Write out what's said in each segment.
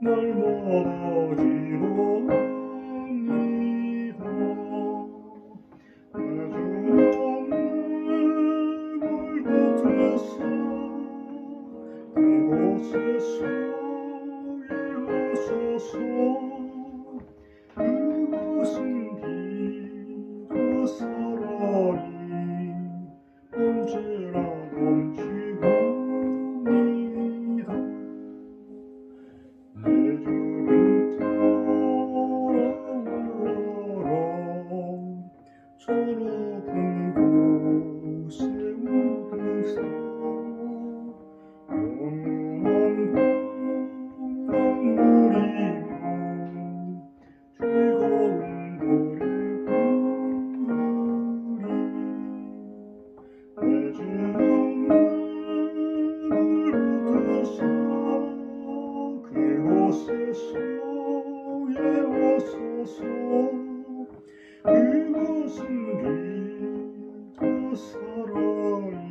날마다 기도합니다. 내 주님 내 곳에서 그곳에 서기하소서. 그곳은 비가 사랑이 언제나 넘치고 내 주를 따라올라라. 저 높은 곳에 우드사 영원한 눈물이며 즐거운 노래 부르리. 내 주는 나를 붙드사 그곳에서 예하소서. 그곳은 비가 사랑이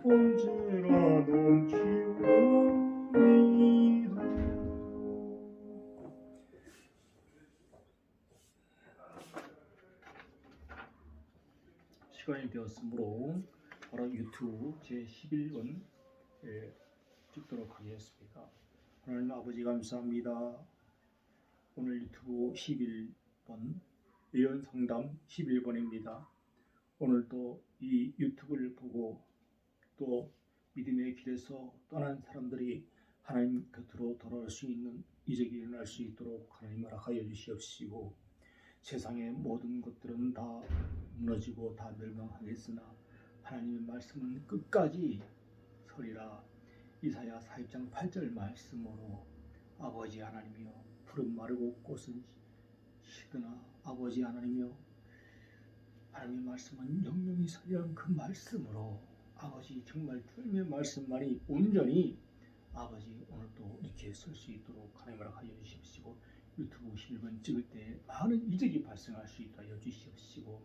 언제나 넘치옵니다. 시간이 되었으므로 바로 유튜브 제11권 찍도록 하겠습니다. 하나님 아버지 감사합니다. 오늘 유튜브 11번 예언상담 11번입니다. 오늘도 이 유튜브를 보고 또 믿음의 길에서 떠난 사람들이 하나님 곁으로 돌아올 수 있는 이적이 일어날 수 있도록 하나님 허락하여 주시옵시고, 세상의 모든 것들은 다 무너지고 다 멸망하겠으나 하나님의 말씀은 끝까지 서리라. 이사야 40장 8절 말씀으로 아버지 하나님이여, 푸른 마르고 꽃은 시드나 아버지 하나님이여, 하나님의 말씀은 영영이 서리라는 그 말씀으로 아버지 정말 주님의 말씀만이 온전히 아버지 오늘도 이렇게 설 수 있도록 하나님 허락하여 주시옵시고, 유튜브 11번 찍을 때 많은 이적이 발생할 수 있도록 하여 주시옵시고,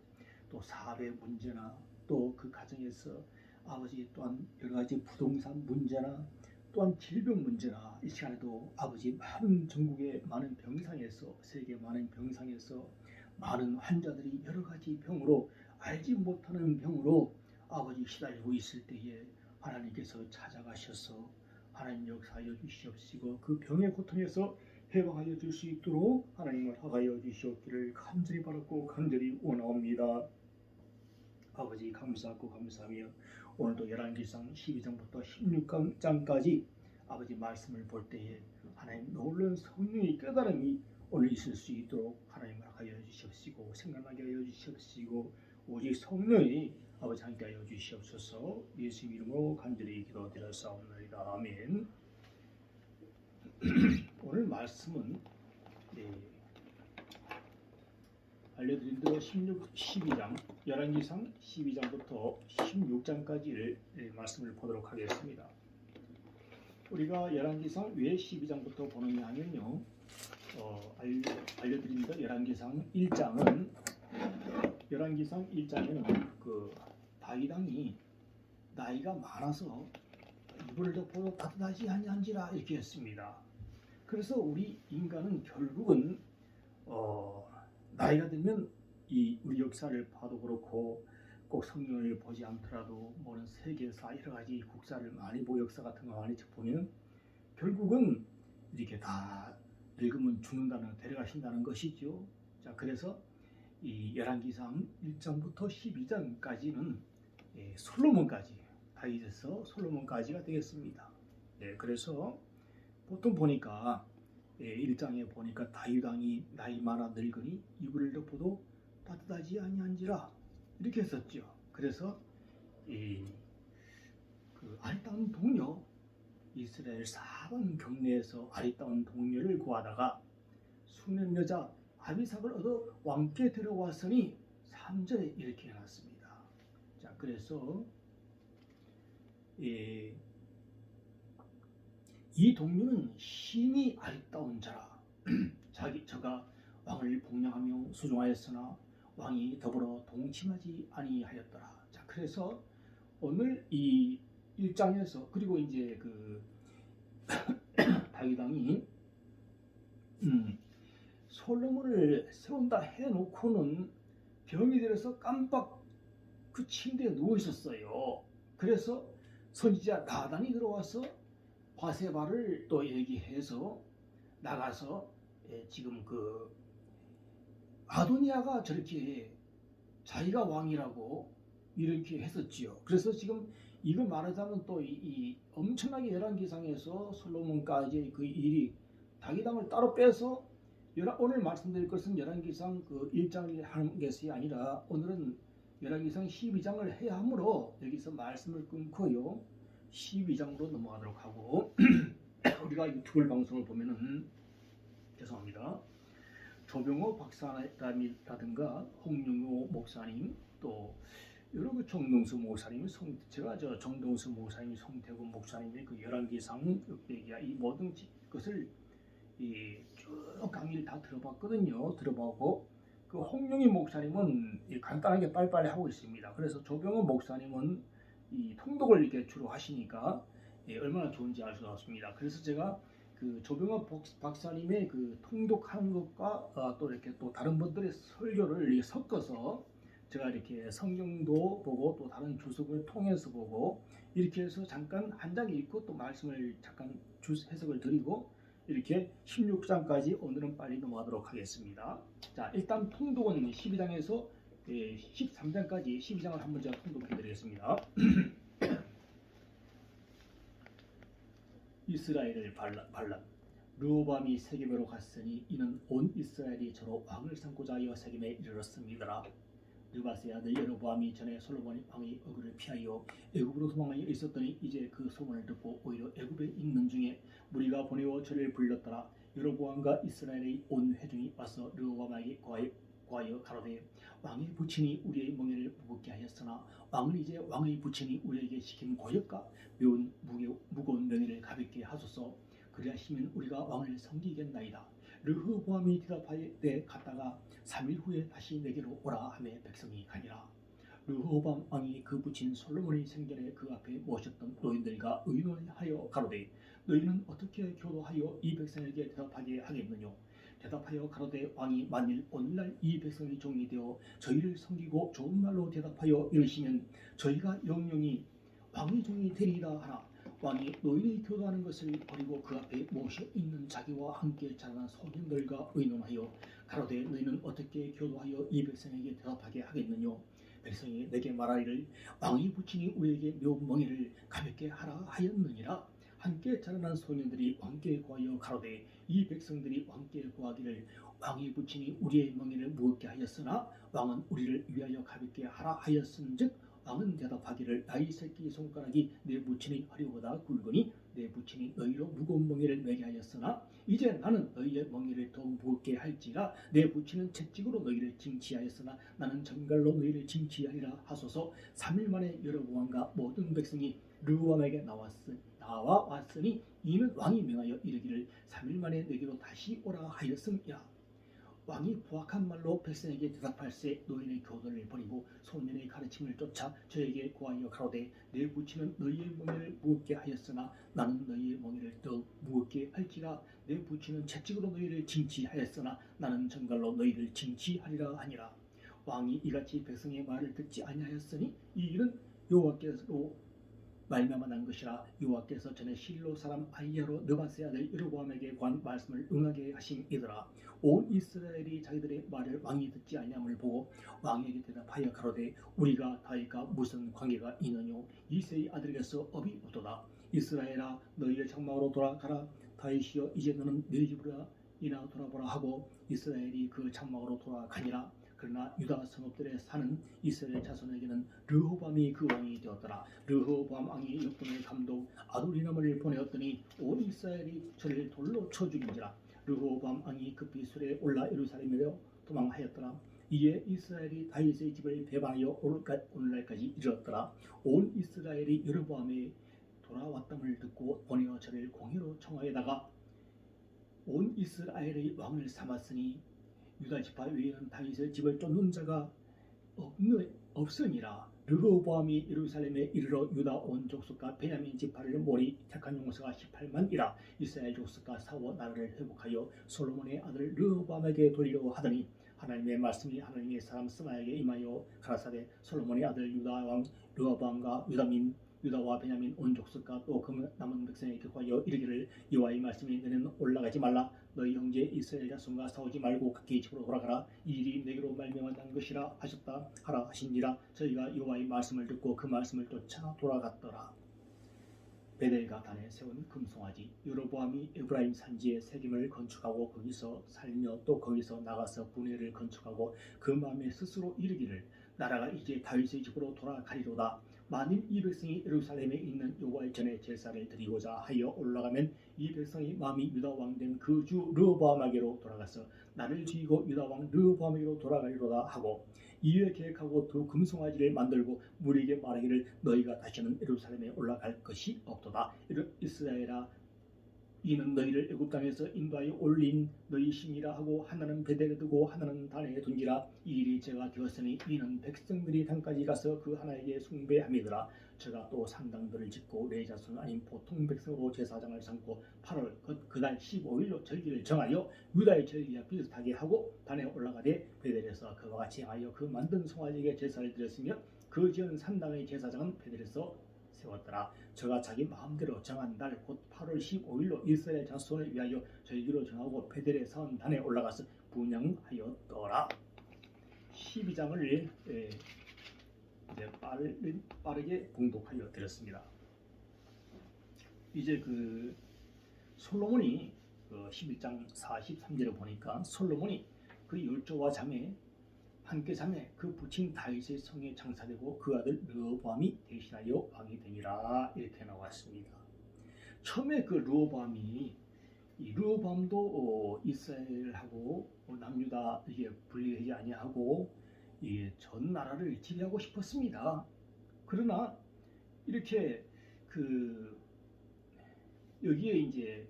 또 사업의 문제나 또 그 가정에서 아버지 또한 여러가지 부동산 문제나 또한 질병 문제나 이 시간에도 아버지 많은 전국의 많은 병상에서 세계 많은 병상에서 많은 환자들이 여러가지 병으로 알지 못하는 병으로 아버지 시달리고 있을 때에 하나님께서 찾아가셔서 하나님 역사하여 주시옵시고 그 병의 고통에서 해방하여 줄 수 있도록 하나님을 허가하여 주시옵기를 간절히 바랐고 간절히 원하옵니다. 아버지 감사하고 감사하며 오늘도 열왕기상 12장부터 16장까지 아버지 말씀을 볼 때에 하나님 놀라운 성령의 깨달음이 오늘 있을 수 있도록 하나님 허락하여 주시옵시고 생각나게 하여 주시옵시고 오직 성령이 아버지 함께하여 주시옵소서. 예수 이름으로 간절히 기도드렸사옵나이다. 아멘. 오늘 말씀은 알려드린 대로 12장, 열왕기상 12장부터 16장까지를 말씀을 보도록 하겠습니다. 우리가 열왕기상 왜 12장부터 보느냐 하면요, 알려드린 대로 열왕기상 1장은 열왕기상 1장에는 그 다윗 왕이 나이가 많아서 이불을 덮어도 따뜻하지 아니한지라 이렇게 했습니다. 그래서 우리 인간은 결국은 나이가 들면 우리 역사를 봐도 그렇고 꼭 성경을 보지 않더라도 모든 세계사 여러 가지 국사를 많이 보고 역사 같은 거 많이 보면 결국은 이렇게 다 늙으면 죽는다는 데려가신다는 것이죠. 자, 그래서 이 열왕기상 1장부터 12장까지는 솔로몬까지 다윗에서 솔로몬까지가 되겠습니다. 그래서 보통 보니까 1장에 보니까 다윗 왕이 나이 많아 늙으니 이불을 덮어도 받아다지 아니한지라 이렇게 했었죠. 그래서 그 아리따운 동료, 이스라엘 사방 경내에서 아리따운 동료를 구하다가 수년 여자 아비삭을 얻어 왕께 데려왔으니 3절에 이렇게 해놨습니다. 자, 그래서 이 동료는 힘이 아리따운 자라 저가 왕을 복량하며 수종하였으나 왕이 더불어 동침하지 아니하였더라. 자, 그래서 오늘 이 1장에서 그리고 이제 그 다윗 왕이 솔로몬을 세운다 해놓고는 병이 들어서 깜빡 그 침대에 누워 있었어요. 그래서 선지자 나단이 들어와서 바세바를 또 얘기해서 나가서 지금 그 아도니아가 저렇게 자기가 왕이라고 이렇게 했었지요. 그래서 지금 이걸 말하자면 또 이 엄청나게 열왕기상에서 솔로몬까지 그 일이 다윗 왕을 따로 빼서 오늘 말씀드릴 것은 열왕기상 그 1장을 하는 것이 아니라 오늘은 열왕기상 12장을 해야 하므로 여기서 말씀을 끊고요 12장으로 넘어가도록 하고 우리가 유튜브 방송을 보면은 죄송합니다. 조병호 박사라든가 홍영호 목사님 또 여러 그 정동수 목사님, 제가 정동수 목사님, 송태곤 목사님의 그 열왕기상 역대기야 이 모든 것을 쭉 강의를 다 들어봤거든요. 들어보고 그 홍영희 목사님은 간단하게 빨리빨리 하고 있습니다. 그래서 조병호 목사님은 이 통독을 이렇게 주로 하시니까 얼마나 좋은지 알 수가 없습니다. 그래서 제가 그 조병호 박사님의 그 통독하는 것과 또 이렇게 또 다른 분들의 설교를 이렇게 섞어서 제가 이렇게 성경도 보고 또 다른 주석을 통해서 보고 이렇게 해서 잠깐 한 장 읽고 또 말씀을 잠깐 해석을 드리고 이렇게 16장까지 오늘은 빨리 넘어가도록 하겠습니다. 자, 일단 통독은 12장에서 13장까지 12장을 한번 제가 통독해 드리겠습니다. 이스라엘을 반란 르호보암이 세겜으로 갔으니 이는 온 이스라엘이 저로 왕을 삼고자 하여 세겜에 이르렀습니다. 느바세 아들 여로보암이 전에 솔로몬 왕의 어그를 피하여 애굽으로 도망하여 있었더니 이제 그 소문을 듣고 오히려 애굽에 있는 중에 무리가 보내어 저를 불렀더라. 여로보암과 이스라엘의 온 회중이 와서 르호보암에게 고하여 가로되 왕의 부친이 우리의 멍에를 무겁게 하였으나 왕은 이제 왕의 부친이 우리에게 시킨 고역과 매운 무거운 명예를 가볍게 하소서. 그리하시면 우리가 왕을 섬기겠나이다. 르호보암이 대답하되 갔다가 3일 후에 다시 내게로 오라 하며 백성이 가니라. 르호보암 왕이 그 부친 솔로몬의 생전에 그 앞에 모셨던 노인들과 의논하여 가로되 너희는 어떻게 교도하여 이 백성에게 대답하게 하겠느냐. 대답하여 가로되 왕이 만일 오늘날 이 백성의 종이 되어 저희를 섬기고 좋은 말로 대답하여 이르시면 저희가 영영이 왕의 종이 되리이다 하나 왕이 노인이 교도하는 것을 버리고 그 앞에 모셔 있는 자기와 함께 자라난 소년들과 의논하여 가로되 너희는 어떻게 교도하여 이 백성에게 대답하게 하겠느냐. 백성이 내게 말하기를 왕의 부친이 우리에게 매운 멍에를 가볍게 하라 하였느니라. 함께 자라난 소년들이 왕께 구하여 가로되 이 백성들이 왕께 구하기를 왕의 부친이 우리의 멍에를 무겁게 하였으나 왕은 우리를 위하여 가볍게 하라 하였은즉 왕은 대답하기를 나의 새끼 손가락이 내 부친의 허리보다 굵으니 내 부친이 너희로 무거운 멍에를 매게 하였으나 이제 나는 너희의 멍에를 더 무겁게 할지라. 내 부친은 채찍으로 너희를 징치하였으나 나는 정갈로 너희를 징치하리라 하소서. 3일 만에 여로보암과 모든 백성이 르호보암에게 나와 왔으니 이는 왕이 명하여 이르기를 3일 만에 내게로 다시 오라 하였음이라. 왕이 부악한 말로 백성에게 대답할세 노인의 교도를 버리고 소년의 가르침을 쫓아 저에게 고하여 가로되 내 부친은 너희의 멍에를 무겁게 하였으나 나는 너희의 멍에를 더 무겁게 할지라. 내 부친은 채찍으로 너희를 징치하였으나 나는 정갈로 너희를 징치하리라 하니라. 왕이 이같이 백성의 말을 듣지 아니하였으니 이 일은 여호와께로 말미암아 난 것이라. 여호와께서 전에 실로 사람 아히야로 느바세 아들 여로보암에게 관 말씀을 응하게 하심이더라. 온 이스라엘이 자기들의 말을 왕이 듣지 아니함을 보고 왕에게 대답하여 가로되 우리가 다윗과 무슨 관계가 있느뇨. 이새의 아들에게서 업이 없도다. 이스라엘아 너희의 장막으로 돌아가라. 다윗이여 이제 너는 네 집으로 이나 돌아보라 하고 이스라엘이 그 장막으로 돌아가니라. 그러나 유다 성읍들에 사는 이스라엘 자손에게는 르호밤이 그 왕이 되었더라. 르호밤 왕이 역군의 감독 아도리람을 보내었더니 온 이스라엘이 저를 돌로 쳐 죽인지라. 르호밤 왕이 급히 수레에 올라 예루살렘으로 도망하였더라. 이에 이스라엘이 다윗의 집을 배반하여 오늘날까지 이르렀더라. 온 이스라엘이 여로보암이 돌아왔dam을 듣고 보내어 저를 공의로 청하에다가 온 이스라엘의 왕을 삼았으니 유다 지파 외에는 다윗의 집을 쫓는 자가 없으니라. 르호보암이 예루살렘에 이르러 유다 온 족속과 베냐민 지파를 몰이 택한 용사가 18만이라. 이스라엘 족속과 싸워 나라를 회복하여 솔로몬의 아들 르호보암에게 돌리려 하더니 하나님의 말씀이 하나님의 사람 스마야에게 임하여 가라사대 솔로몬의 아들 유다 왕 르호보암과 유다와 베냐민 온 족속과 또 그 남은 백성에게 구하여 이르기를 여호와의 말씀이 너는 올라가지 말라. 너희 형제 이스라엘 자손과 싸우지 말고 각기 집으로 돌아가라. 이 일이 내게로 말미암은 것이라 하셨다 하라 하시니라. 저희가 여호와의 말씀을 듣고 그 말씀을 쫓아 돌아갔더라. 베델과 단에 세운 금송아지. 여로보암이 에브라임 산지에 세겜을 건축하고 거기서 살며 또 거기서 나가서 분회를 건축하고 그 마음에 스스로 이르기를 나라가 이제 다윗의 집으로 돌아가리로다. 만일 이 백성이 예루살렘에 있는 여호와의 전에 제사를 드리고자 하여 올라가면 이 백성이 마음이 유다 왕된 그 주 르호보암에게로 돌아가서 나를 죽이고 유다 왕 르호보암에게로 돌아가리로다 하고 이에 계획하고 두 금송아지를 만들고 무리에게 말하기를 너희가 다시는 예루살렘에 올라갈 것이 없도다. 이스라엘아 이는 너희를 애굽 땅에서 인도하여 올린 너희 신이라 하고 하나는 베델에 두고 하나는 단에 둔지라. 이 일이 제가 되었으니 이는 백성들이 단까지 가서 그 하나에게 숭배함이더라. 제가 또 상당들을 짓고 내 자손 아닌 보통 백성으로 제사장을 삼고 8월 그달 15일로 절기를 정하여 유다의 절기와 비슷하게 하고 단에 올라가되 베델에서 그와 같이 하여 그 만든 송아지에게 제사를 드렸으며 그 지은 산당의 제사장은 베델에서 세웠더라. 저가 자기 마음대로 정한 날 곧 8월 15일로 이스라엘 자손을 위하여 절기로 정하고 베델에 선 단에 올라가서 분향하였더라. 12장을 이제 빠르게 봉독하여 드렸습니다. 이제 그 솔로몬이 그 11장 43절에 보니까 솔로몬이 그 열조와 자매 함께 자매 그 부친 다윗의 성에 장사되고 그 아들 르호보암이 대신하여 왕이 되니라 이렇게 나왔습니다. 처음에 그 르호보암이 이 르호보암도 이스라엘하고 남유다 이게 분리되지 아니하고 전 나라를 지배하고 싶었습니다. 그러나 이렇게 그 여기에 이제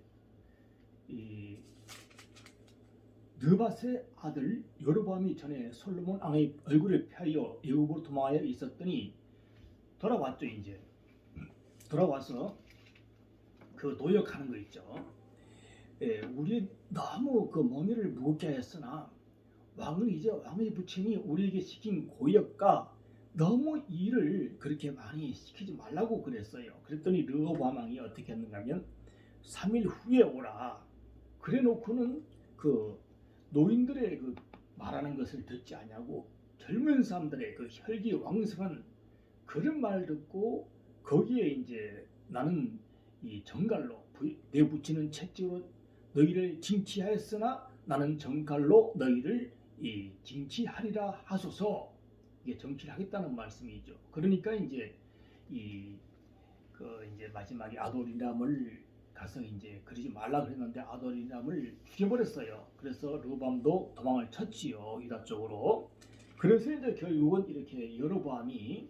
이 느밧의 아들 여로보암이 전에 솔로몬 왕의 얼굴을 피하여 애굽으로 도망하여 있었더니 돌아왔죠. 이제 돌아와서 그 노역하는 거 있죠. 우리 너무 그 머리를 무겁게 하였으나 왕은 이제 왕의 부친이 우리에게 시킨 고역과 너무 일을 그렇게 많이 시키지 말라고 그랬어요. 그랬더니 르호보암 왕이 어떻게 했는가 하면 3일 후에 오라. 그래 놓고는 그 노인들의 그 말하는 것을 듣지 아니하고 젊은 사람들의 그 혈기왕성한 그런 말 듣고 거기에 이제 나는 이 정갈로 내 부친은 채찍으로 너희를 징치하였으나 나는 정갈로 너희를 이 징치하리라 하소서. 이게 정치를 하겠다는 말씀이죠. 그러니까 이제 이제 마지막에 아도리람을 가서 이제 그러지 말라 그랬는데 아도리람을 죽여버렸어요. 그래서 르호보암도 도망을 쳤지요, 유다 쪽으로. 그래서 이제 결국은 이렇게 여로보암이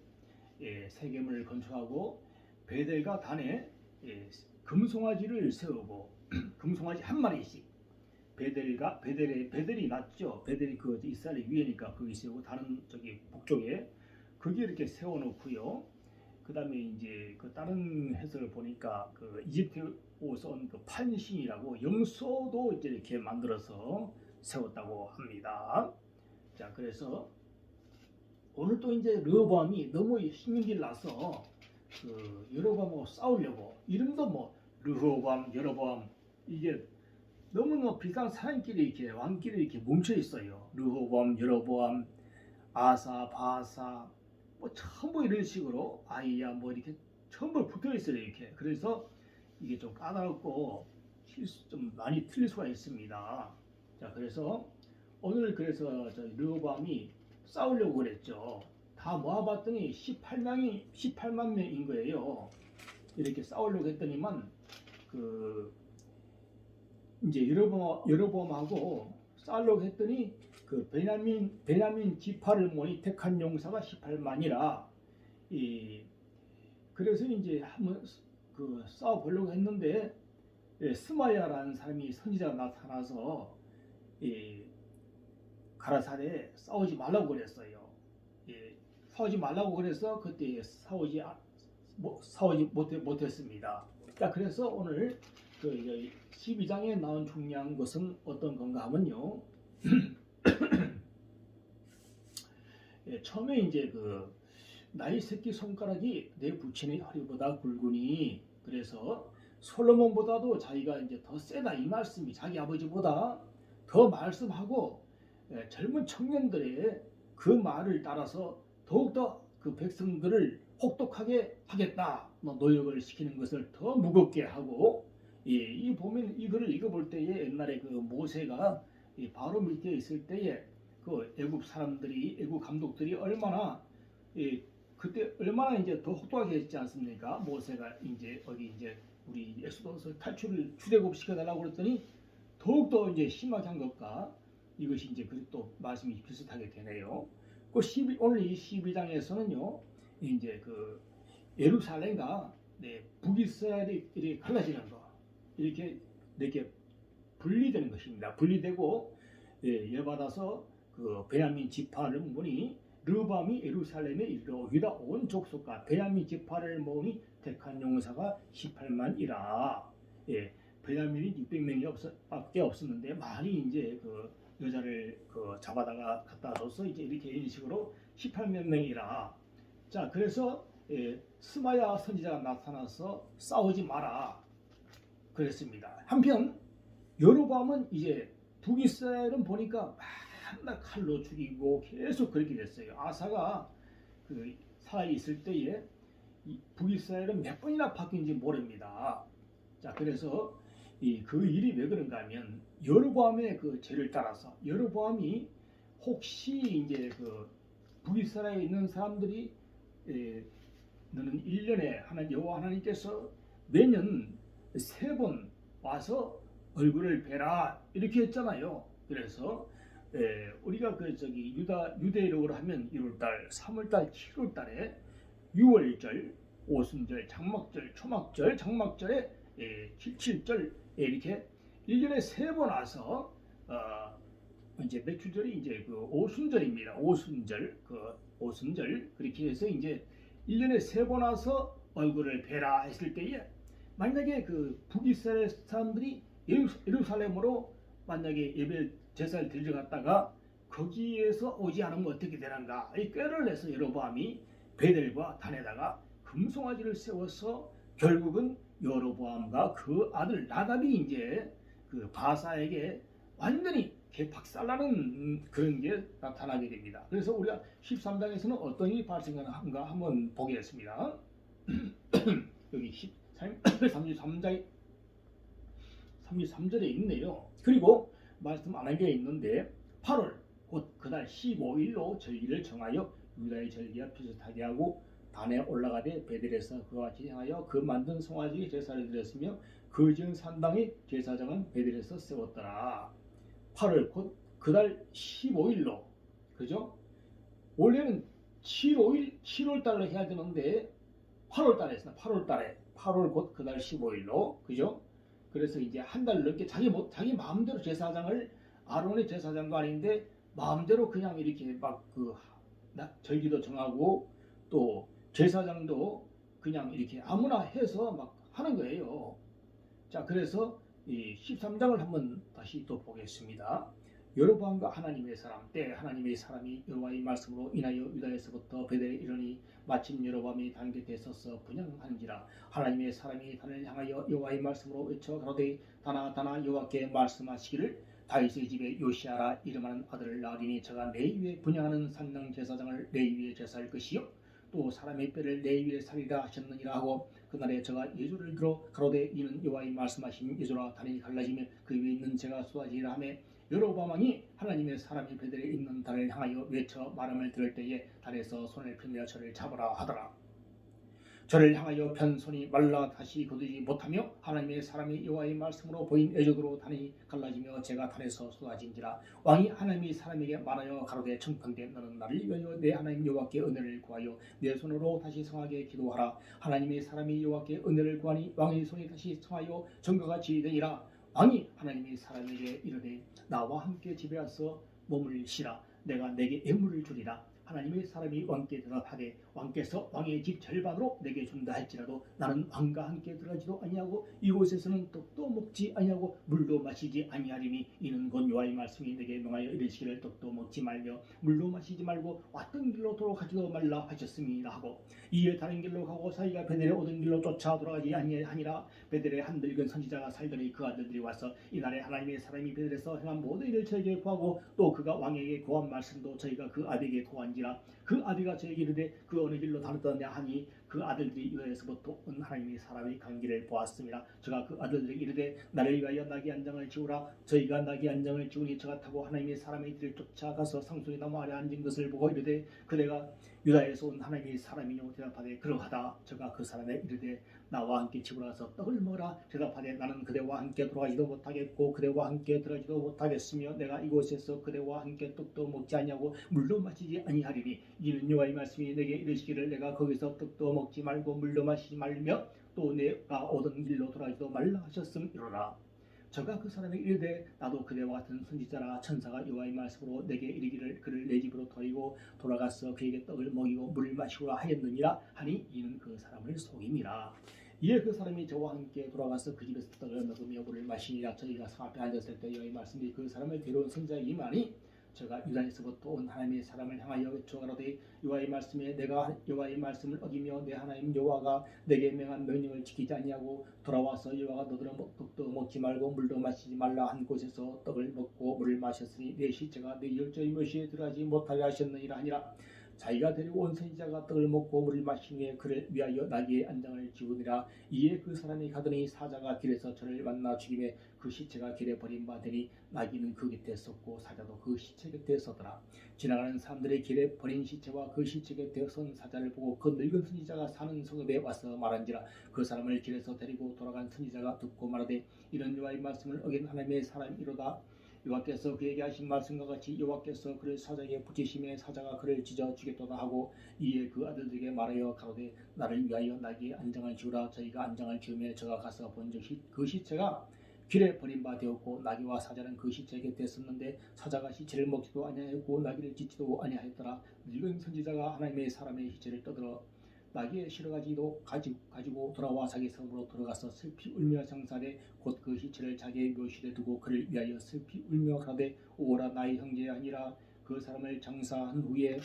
세겜을 건축하고 베델과 단에 금송아지를 세우고 금송아지 한 마리씩 베델이 낫죠. 베델이 그 이스라엘 위에니까 거기 세우고 다른 저기 북쪽에 거기 이렇게 세워놓고요. 그 다음에 이제 그 다른 해설을 보니까 그 이집트 옷은 그 판신이라고 염소도 이제 이렇게 만들어서 세웠다고 합니다. 자, 그래서 오늘 또 이제 르호보암이 너무 힘이 나서 그 여로보암하고 싸우려고 이름도 뭐 르호보암, 여로보암 이게 너무나 비싼 사람끼리 이렇게 왕끼리 이렇게 뭉쳐 있어요. 르호보암, 여로보암, 아사, 바사 뭐 전부 이런 식으로 아이야 뭐 이렇게 전부 붙어 있어요 이렇게. 그래서 이게 좀 까다롭고 좀 많이 틀릴 수가 있습니다. 자, 그래서 오늘 그래서 저 르호보암이 싸우려고 그랬죠. 다 모아봤더니 18만 명인 거예요. 이렇게 싸우려고 했더니만 그 이제 여로보암하고 싸우려고 했더니 그 베냐민 지파를 모니 택한 용사가 18만이라 그래서 이제 한번 그 싸워 보려고 했는데 스마야라는 사람이 선지자가 나타나서 가라사대 싸우지 말라고 그랬어요. 싸우지 말라고 그래서 그때 싸우지 못했습니다. 자, 그래서 오늘 그 12장에 나온 중요한 것은 어떤 건가 하면요. 처음에 이제 그 나의 새끼 손가락이 내 부친의 허리보다 굵으니, 그래서 솔로몬보다도 자기가 이제 더 세다 이 말씀이, 자기 아버지보다 더 말씀하고 젊은 청년들의 그 말을 따라서 더욱더 그 백성들을 혹독하게 하겠다, 노역을 시키는 것을 더 무겁게 하고, 이 보면 이 글을 읽어볼 때에 옛날에 그 모세가 바로 밑에 있을 때에 그 애국 감독들이 얼마나 그때 얼마나 이제 더 혹독하게 했지 않습니까? 모세가 이제 이제 우리 엑소더스 탈출을 출애굽 시켜달라고 그랬더니 더욱더 이제 심하게 한 것과 이것이 이제 또 말씀이 비슷하게 되네요. 오늘 이 12장에서는요, 이제 그 예루살렘과 북이스라엘이 이렇게 갈라지는 거, 이렇게 분리되는 것입니다. 분리되고 열받아서 그 베냐민 지파를 모으니 르호보암이 예루살렘에 이르러 유다 온 족속과 베냐민 지파를 모으니 택한 용사가 18만이라. 베냐민이 600명밖에 없었는데 많이 이제 그 여자를 그 잡아다가 갖다 줘서 이제 이렇게 이런 식으로 18만 명이라. 자, 그래서 스마야 선지자가 나타나서 싸우지 마라 그랬습니다. 한편 여로보암은 이제 북이스라엘은 보니까 맨날 칼로 죽이고 계속 그렇게 됐어요. 아사가 그 살아 있을 때에 북이스라엘은 몇 번이나 바뀐지 모릅니다. 자, 그래서 그 일이 왜 그런가 하면 여로보암의 그 죄를 따라서 여로보암이 혹시 이제 그 북이스라엘에 있는 사람들이 너는 1년에 여호와 하나님께서 매년 3번 와서 얼굴을 뵈라 이렇게 했잖아요. 그래서 우리가 그 유대력으로 하면 1월달, 3월달, 7월달에 6월절, 오순절, 장막절, 초막절, 장막절에 7절 이렇게 1년에 3번 와서 이제 맥주절이 이제 그 오순절입니다. 오순절 그렇게 해서 이제 1년에 3번 와서 얼굴을 뵈라 했을 때에 만약에 그 북이스라엘 사람들이 예루살렘으로 만약에 예배 제사를 드리러 갔다가 거기에서 오지 않으면 어떻게 되는가? 이 꾀를 내서 여로보암이 베델과 단에다가 금송아지를 세워서 결국은 여로보암과 그 아들 나답이 이제 그 바사에게 완전히 개박살나는 그런 게 나타나게 됩니다. 그래서 우리가 13장에서는 어떤 일이 발생하는가 한번 보겠습니다. 여기 33절에 있네요. 그리고 말씀 안 한 게 있는데 8월 곧 그달 15일로 절기를 정하여 유다의 절기와 비슷하게 하고 단에 올라가되 베델에서 그와 같이 행하여 그 만든 송아지에 제사를 드렸으며 그 지은 산당의 제사장은 베델에서 세웠더라. 8월 곧 그달 15일로, 그죠? 원래는 7월달로 해야 되는데 8월달에 했습니다. 8월 곧 그달 15일로, 그죠? 그래서 이제 한 달 넘게 자기 마음대로 제사장을, 아론의 제사장도 아닌데 마음대로 그냥 이렇게 막 그 절기도 정하고 또 제사장도 그냥 이렇게 아무나 해서 막 하는 거예요. 자, 그래서 이 13장을 한번 다시 또 보겠습니다. 여로보암과 하나님의 사람 때 하나님의 사람이 여호와의 말씀으로 인하여 유다에서부터 베델에 이르니 마침 여로보암이 단 곁에 서서 분향하는지라. 하나님의 사람이 단을 향하여 여호와의 말씀으로 외쳐 가로되 다나 여호와께 말씀하시기를 다윗의 집에 요시아라 이름하는 아들을 낳으리니 저가 내 위에 분향하는 산당 제사장을 내 위에 제사할 것이요 또 사람의 뼈를 내 위에 살리라 하셨느니라 하고 그날에 저가 예조를 들어 가로되 이는 여호와의 말씀하신 예조라 단이 갈라지며 그 위에 있는 재가 쏟아지리라 하며 여로보암 왕이 하나님의 사람이 베델에 있는 달을 향하여 외쳐 말함을 들을 때에 달에서 손을 펴며 저를 잡으라 하더라. 저를 향하여 편 손이 말라 다시 거두지 못하며 하나님의 사람이 여호와의 말씀으로 보인 애적으로 단이 갈라지며 제가 달에서 쏟아진지라. 왕이 하나님의 사람에게 말하여 가로되 청컨대 너는 나를 위하여 내 하나님 여호와께 은혜를 구하여 내 손으로 다시 성하게 기도하라. 하나님의 사람이 여호와께 은혜를 구하니 왕의 손이 다시 성하여 전과 같이 되니라. 왕이 하나님의 사람에게 이르되 나와 함께 집에 와서 몸을 쉬라. 내가 내게 예물을 주리라. 하나님의 사람이 왕께 대답하되 왕께서 왕의 집 절반으로 내게 준다 할지라도 나는 왕과 함께 들어가지도 아니하고 이곳에서는 떡도 먹지 아니하고 물도 마시지 아니하리니 이는 곧 여호와의 말씀이 내게 명하여 이르시기를 떡도 먹지 말며 물도 마시지 말고 왔던 길로 돌아가지도 말라 하셨습니다 하고 이에 다른 길로 가고 자기가 베델에 오던 길로 쫓아 돌아가지 아니하니라. 베델에 한 늙은 선지자가 살더니 그 아들들이 와서 이날에 하나님의 사람이 베델에서 행한 모든 일을 저에게 구하고 또 그가 왕에게 구한 말씀도 저희가 그 아비에게 구한지라. 그 아비가 저에게 이르되 그 어느 길로 다녔더냐 하니 그 아들들이 유다에서부터 온 하나님의 사람의 관계를 보았습니다. 저가 그 아들들에게 이르되 나를 위하여 나귀 한 장을 지우라. 저희가 나귀 한 장을 지우니 저가 타고 하나님의 사람의 길을 쫓아가서 상수리 나무 아래 앉은 것을 보고 이르되 그대가 유다에서 온 하나님의 사람이뇨 대답하되 그러하다. 저가 그 사람에 이르되 나와 함께 집으로 가서 떡을 먹으라. 대답하되 나는 그대와 함께 돌아가지도 못하겠고 그대와 함께 들어가지도 못하겠으며 내가 이곳에서 그대와 함께 떡도 먹지 아니하고 물도 마시지 아니하리니 이는 여호와의 말씀이 내게 이르시기를 내가 거기서 떡도 먹지 말고 물도 마시지 말며 또 내가 오던 길로 돌아가지도 말라 하셨음이로라. 저가 그 사람에게 이르되 나도 그대와 같은 선지자라. 천사가 여호와의 말씀으로 내게 이르기를 그를 내 집으로 데리고 돌아가서 그에게 떡을 먹이고 물을 마시고라 하였느니라 하니 이는 그 사람을 속임이라. 이에 그 사람이 저와 함께 돌아가서 그 집에서 떡을 먹으며 물을 마시니라. 저희가 성 앞에 앉았을 때 여호와의 말씀이 그 사람을 데려온 선지자에게 임하니 저가 유다에서부터 온 하나님의 사람을 향하여 외쳐가로되 여호와의 말씀에 내가 여호와의 말씀을 어기며 내 하나님 여호와가 내게 명한 명령을 지키지 아니하고 돌아와서 여호와가 너더러 떡도 먹지 말고 물도 마시지 말라 한 곳에서 떡을 먹고 물을 마셨으니 내 시체가 내 열조의 묘시에 들어가지 못하게 하셨느니라 하니라. 자기가 데리고 온 선지자가 떡을 먹고 물을 마신 후에 그를 위하여 나귀의 안장을 지우니라. 이에 그 사람이 가더니 사자가 길에서 저를 만나 죽임에 그 시체가 길에 버림받으니 나귀는 그 곁에 섰고 사자도 그 시체 곁에 서더라. 지나가는 사람들이 길에 버린 시체와 그 시체 곁에 선 사자를 보고 그 늙은 선지자가 사는 성읍에 와서 말한지라. 그 사람을 길에서 데리고 돌아간 선지자가 듣고 말하되 이런 여호와의 말씀을 어긴 하나님의 사람이로다. 여호와께서 그에게 하신 말씀과 같이 여호와께서 그를 사자에게 붙이심에 사자가 그를 찢어 죽였도다 하고 이에 그 아들들에게 말하여 가로되 나를 위하여 나귀의 안장을 지우라. 저희가 안장을 지우며 저가 가서 본즉 그 시체가 길에 버린 바 되었고 나귀와 사자는 그 시체 곁에 섰는데 사자가 시체를 먹지도 아니하였고 나귀를 찢지도 아니하였더라. 늙은 선지자가 하나님의 사람의 시체를 떠들어 나귀에 실어가지고 가지고 돌아와 자기 성으로 들어가서 슬피 울며 장사되 곧 그 시체를 자기의 묘실에 두고 그를 위하여 슬피 울며 가되 오라 나의 형제야 하니라. 그 사람을 장사한 후에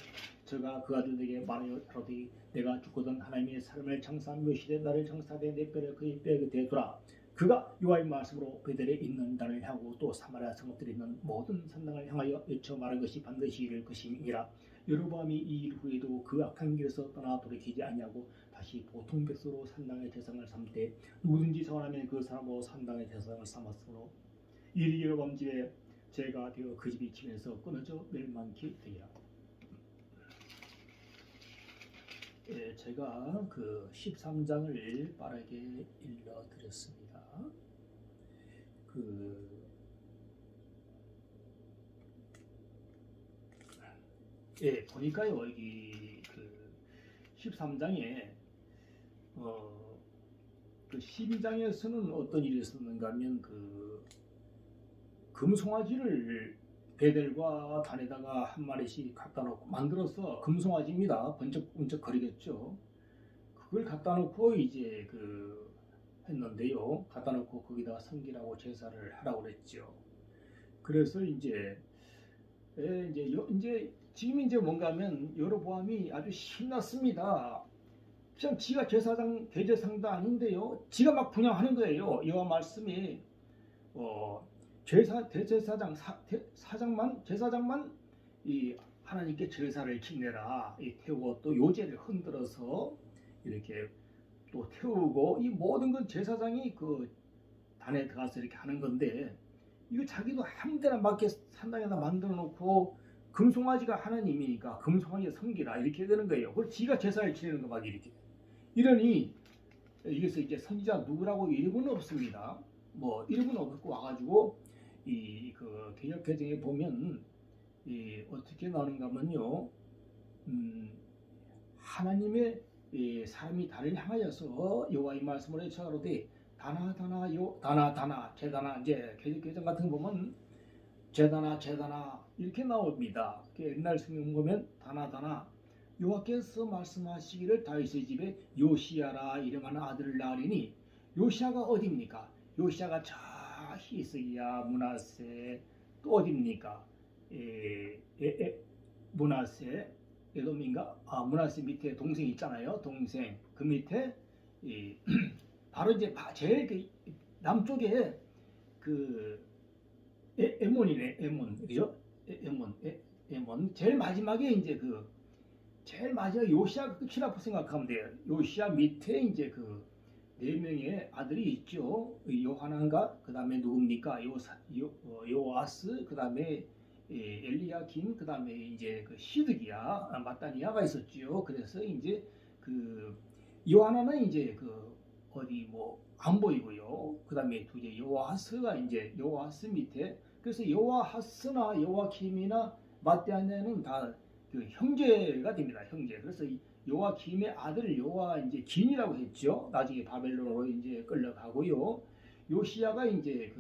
저가 그 아들에게 말하여 가로되 내가 죽거든 하나님의 사람을 장사한 묘실에 나를 장사되 내 뼈를 그의 뼈 곁에 두라. 그가 여호와의 말씀으로 베델에 있는 달을 향하고 또 사마리아 성읍들에 있는 모든 산당을 향하여 외쳐 말한 것이 반드시 이룰 것임이라. 여로보암이 이 일 후에도 그 악한 길에서 떠나 돌이키지 아니하고 다시 보통 백성으로 산당의 대상을 삼되 누구든지 서원하면 그 사람으로 산당의 대상을 삼았으므로 이 여로보암 집에 죄가 되어 그 집이 집에서 끊어져 멸망케 되리라. 예, 제가 그 13장을 빠르게 읽어드렸습니다. 보니까요, 여기 그 13장에 그 12장에서는 어떤 일이 있었는가 하면 그 금송아지를 베델과 단에다가 한 마리씩 갖다 놓고 만들어서 금송아지입니다. 번쩍번쩍 거리겠죠. 그걸 갖다 놓고 이제 그 했는데요. 갖다 놓고 거기다가 섬기라고 제사를 하라고 그랬죠. 그래서 이제 지금 이제 뭔가 하면 여로보암이 아주 신났습니다. 그냥 지가 대제사장도 아닌데요. 지가 막 분양하는 거예요. 여호와 말씀이 제사장만 이 하나님께 제사를 지내라. 태우고 또 요제를 흔들어서 이렇게 또 태우고 이 모든 건 제사장이 그 단에 들어가서 이렇게 하는 건데 이거 자기도 아무 데나 맞게 산당에다 만들어 놓고 금송아지가 하나님이니까 금송아지가 성기라 이렇게 되는 거예요. 그리고 지가 제사를 지내는 거 막 이렇게. 이러니 여기서 이제 선지자 누구라고 이름은 없습니다. 뭐 이름은 없고 와가지고 이 그 개역 개정에 보면 이 어떻게 나오는가 하면요. 하나님의 사람이 달을 향하여서 여호와의 말씀을 외쳐가로되 다나 다나 요 다나 다나 제다나 이제 개역 개정 같은 거 보면 제다나 제다나 이렇게 나옵니다. 옛날 성경 보면 다나 다나 여호와께서 말씀하시기를 다윗의 집에 요시야라 이름하는 아들을 낳으리니 요시야가 어디입니까? 요시야가 저 히스기야 므낫세 또 어디입니까? 므낫세 에돔인가? 므낫세 밑에 동생 있잖아요. 동생 그 밑에 바로 이제 제일 그 남쪽에 그 에몬이네. 에몬 그죠? 에몬 제일 마지막에 이제 그 제일 마지막 요시야 끝이라고 생각하면 돼요. 요시야 밑에 이제 그 네 명의 아들이 있죠. 요하난과 그 다음에 누굽니까? 요아스 그 다음에 엘리야kim 그 다음에 이제 그 시드기야 마따니아가 있었죠. 그래서 이제 그 요하난은 이제 그 어디 뭐 안 보이고요. 그 다음에 이제 요아스가 이제 요아스 밑에 그래서 요아하스나 요아킴이나 마따니아는 다 그 형제가 됩니다. 형제. 그래서 요아킴의 아들 요아 이제 긴이라고 했죠. 나중에 바벨론으로 이제 끌려가고요. 요시야가 이제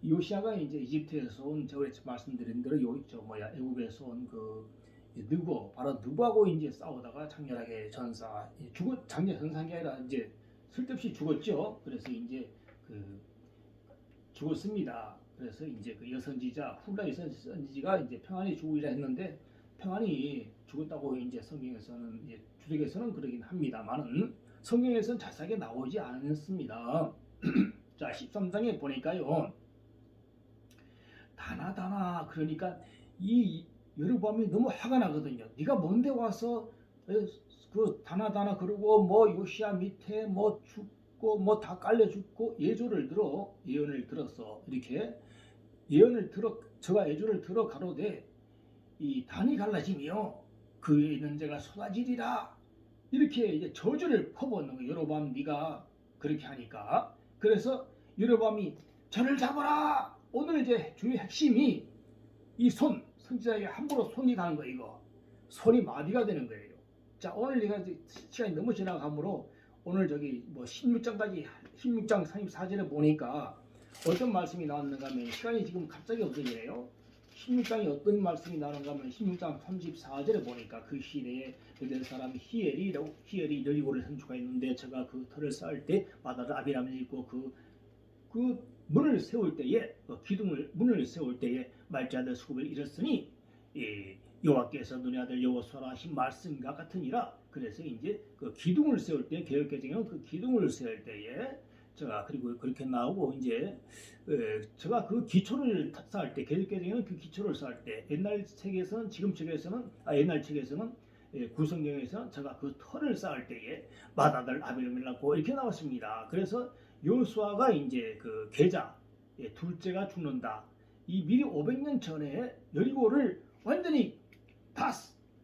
이집트에서 온 제가 말씀드린 대로 애굽에서 온 그 느보 바로 느보하고 이제 싸우다가 장렬하게 장렬 전사한 게 아니라 이제 쓸데없이 죽었죠. 그래서 이제 그 죽었습니다. 그래서 이제 그 여선지자 훌라 여선지가 이제 평안히 죽으리라 했는데 평안히 죽었다고 이제 성경에서는 주석에서는 그러긴 합니다만은 성경에서는 자세하게 나오지 않았습니다. 자 13장에 보니까요. 다나 그러니까 이 여로보암이 너무 화가 나거든요. 네가 뭔데 와서 그 다나 그러고 뭐 요시야 밑에 뭐 죽고 뭐 다 깔려 죽고 예언을 들었어. 이렇게 예언을 들어 저가 예조를 들어 가로되 이 단이 갈라지며 그 위에 있는 자가 쏟아지리라 이렇게 이제 저주를 퍼붓는 거예요. 여로보암 네가 그렇게 하니까. 그래서 여로보암이 저를 잡아라. 오늘 이제 주의 핵심이 이 선지자에게 함부로 손이 가는 거예요. 이거 손이 마비가 되는 거예요. 자 오늘 내가 시간이 너무 지나가므로 오늘 저기 뭐 16장 34절에 보니까 어떤 말씀이 나왔는가 하면 시간이 지금 갑자기 없어지네요. 16장에 어떤 말씀이 나오는가 하면 16장 34절에 보니까 그 시대에 그들 사람 히엘이 여리고를 선축하였는데 저가 그 터를 쌓을 때 마다를 아비람을 읽고 그 문을 세울 때에 문을 세울 때에 말자들 수급을 잃었으니 여호와께서 너네 아들 여호수아라 하신 말씀과 같으니라. 그래서 이제 그 기둥을 세울 때 개역개정은 그 기둥을 세울 때에 제가 그리고 그렇게 나오고 이제 제가 그 기초를 쌓을 때 개역개정은 그 기초를 쌓을 때 옛날 책에서는 옛날 책에서는 구성경에서는 제가 그 터를 쌓을 때에 마다들 아비람을 낳고 이렇게 나왔습니다. 그래서 여호수아가 이제 그 계자 둘째가 죽는다. 이 미리 500년 전에 여리고를 완전히 다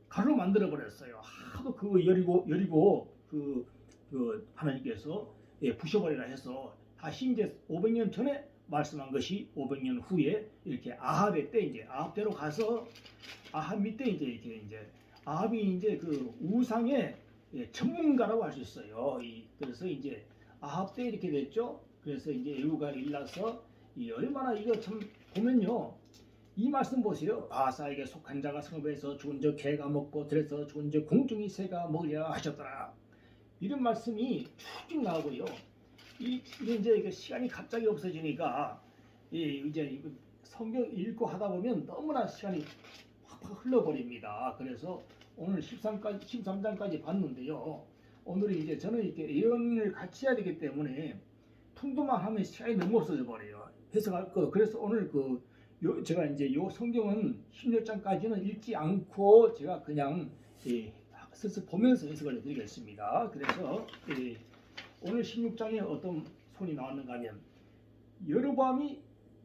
가로 만들어 버렸어요. 하도 그 여리고 그 하나님께서 부셔버리라 해서 다시 이제 500년 전에 말씀한 것이 500년 후에 이렇게 아합의 때 이제 아합대로 가서 아합 밑에 이제 아합이 이제 그 우상의 전문가라고 할 수 있어요. 그래서 이제 아합 때 이렇게 됐죠. 그래서 이제 예후가 일나서 얼마나 이거 참 보면요. 이 말씀 보세요. 바사에게 속한 자가 성읍에서 죽은 저 개가 먹고 들에서 죽은 저 공중이 새가 먹으려 하셨더라. 이런 말씀이 쭉 나오고요. 이제 시간이 갑자기 없어지니까 이제 성경 읽고 하다 보면 너무나 시간이 확 흘러버립니다. 그래서 오늘 13장까지 봤는데요. 오늘은 이제 저는 이렇게 예언을 같이 해야 되기 때문에 통도만 하면 시간이 너무 없어져 버려요. 해석할 거. 그래서 오늘 제가 이제 요 성경은 16장까지는 읽지 않고 제가 그냥 슬슬 보면서 해석을 해드리겠습니다. 그래서 오늘 16장에 어떤 손이 나왔는가 하면 여로보암이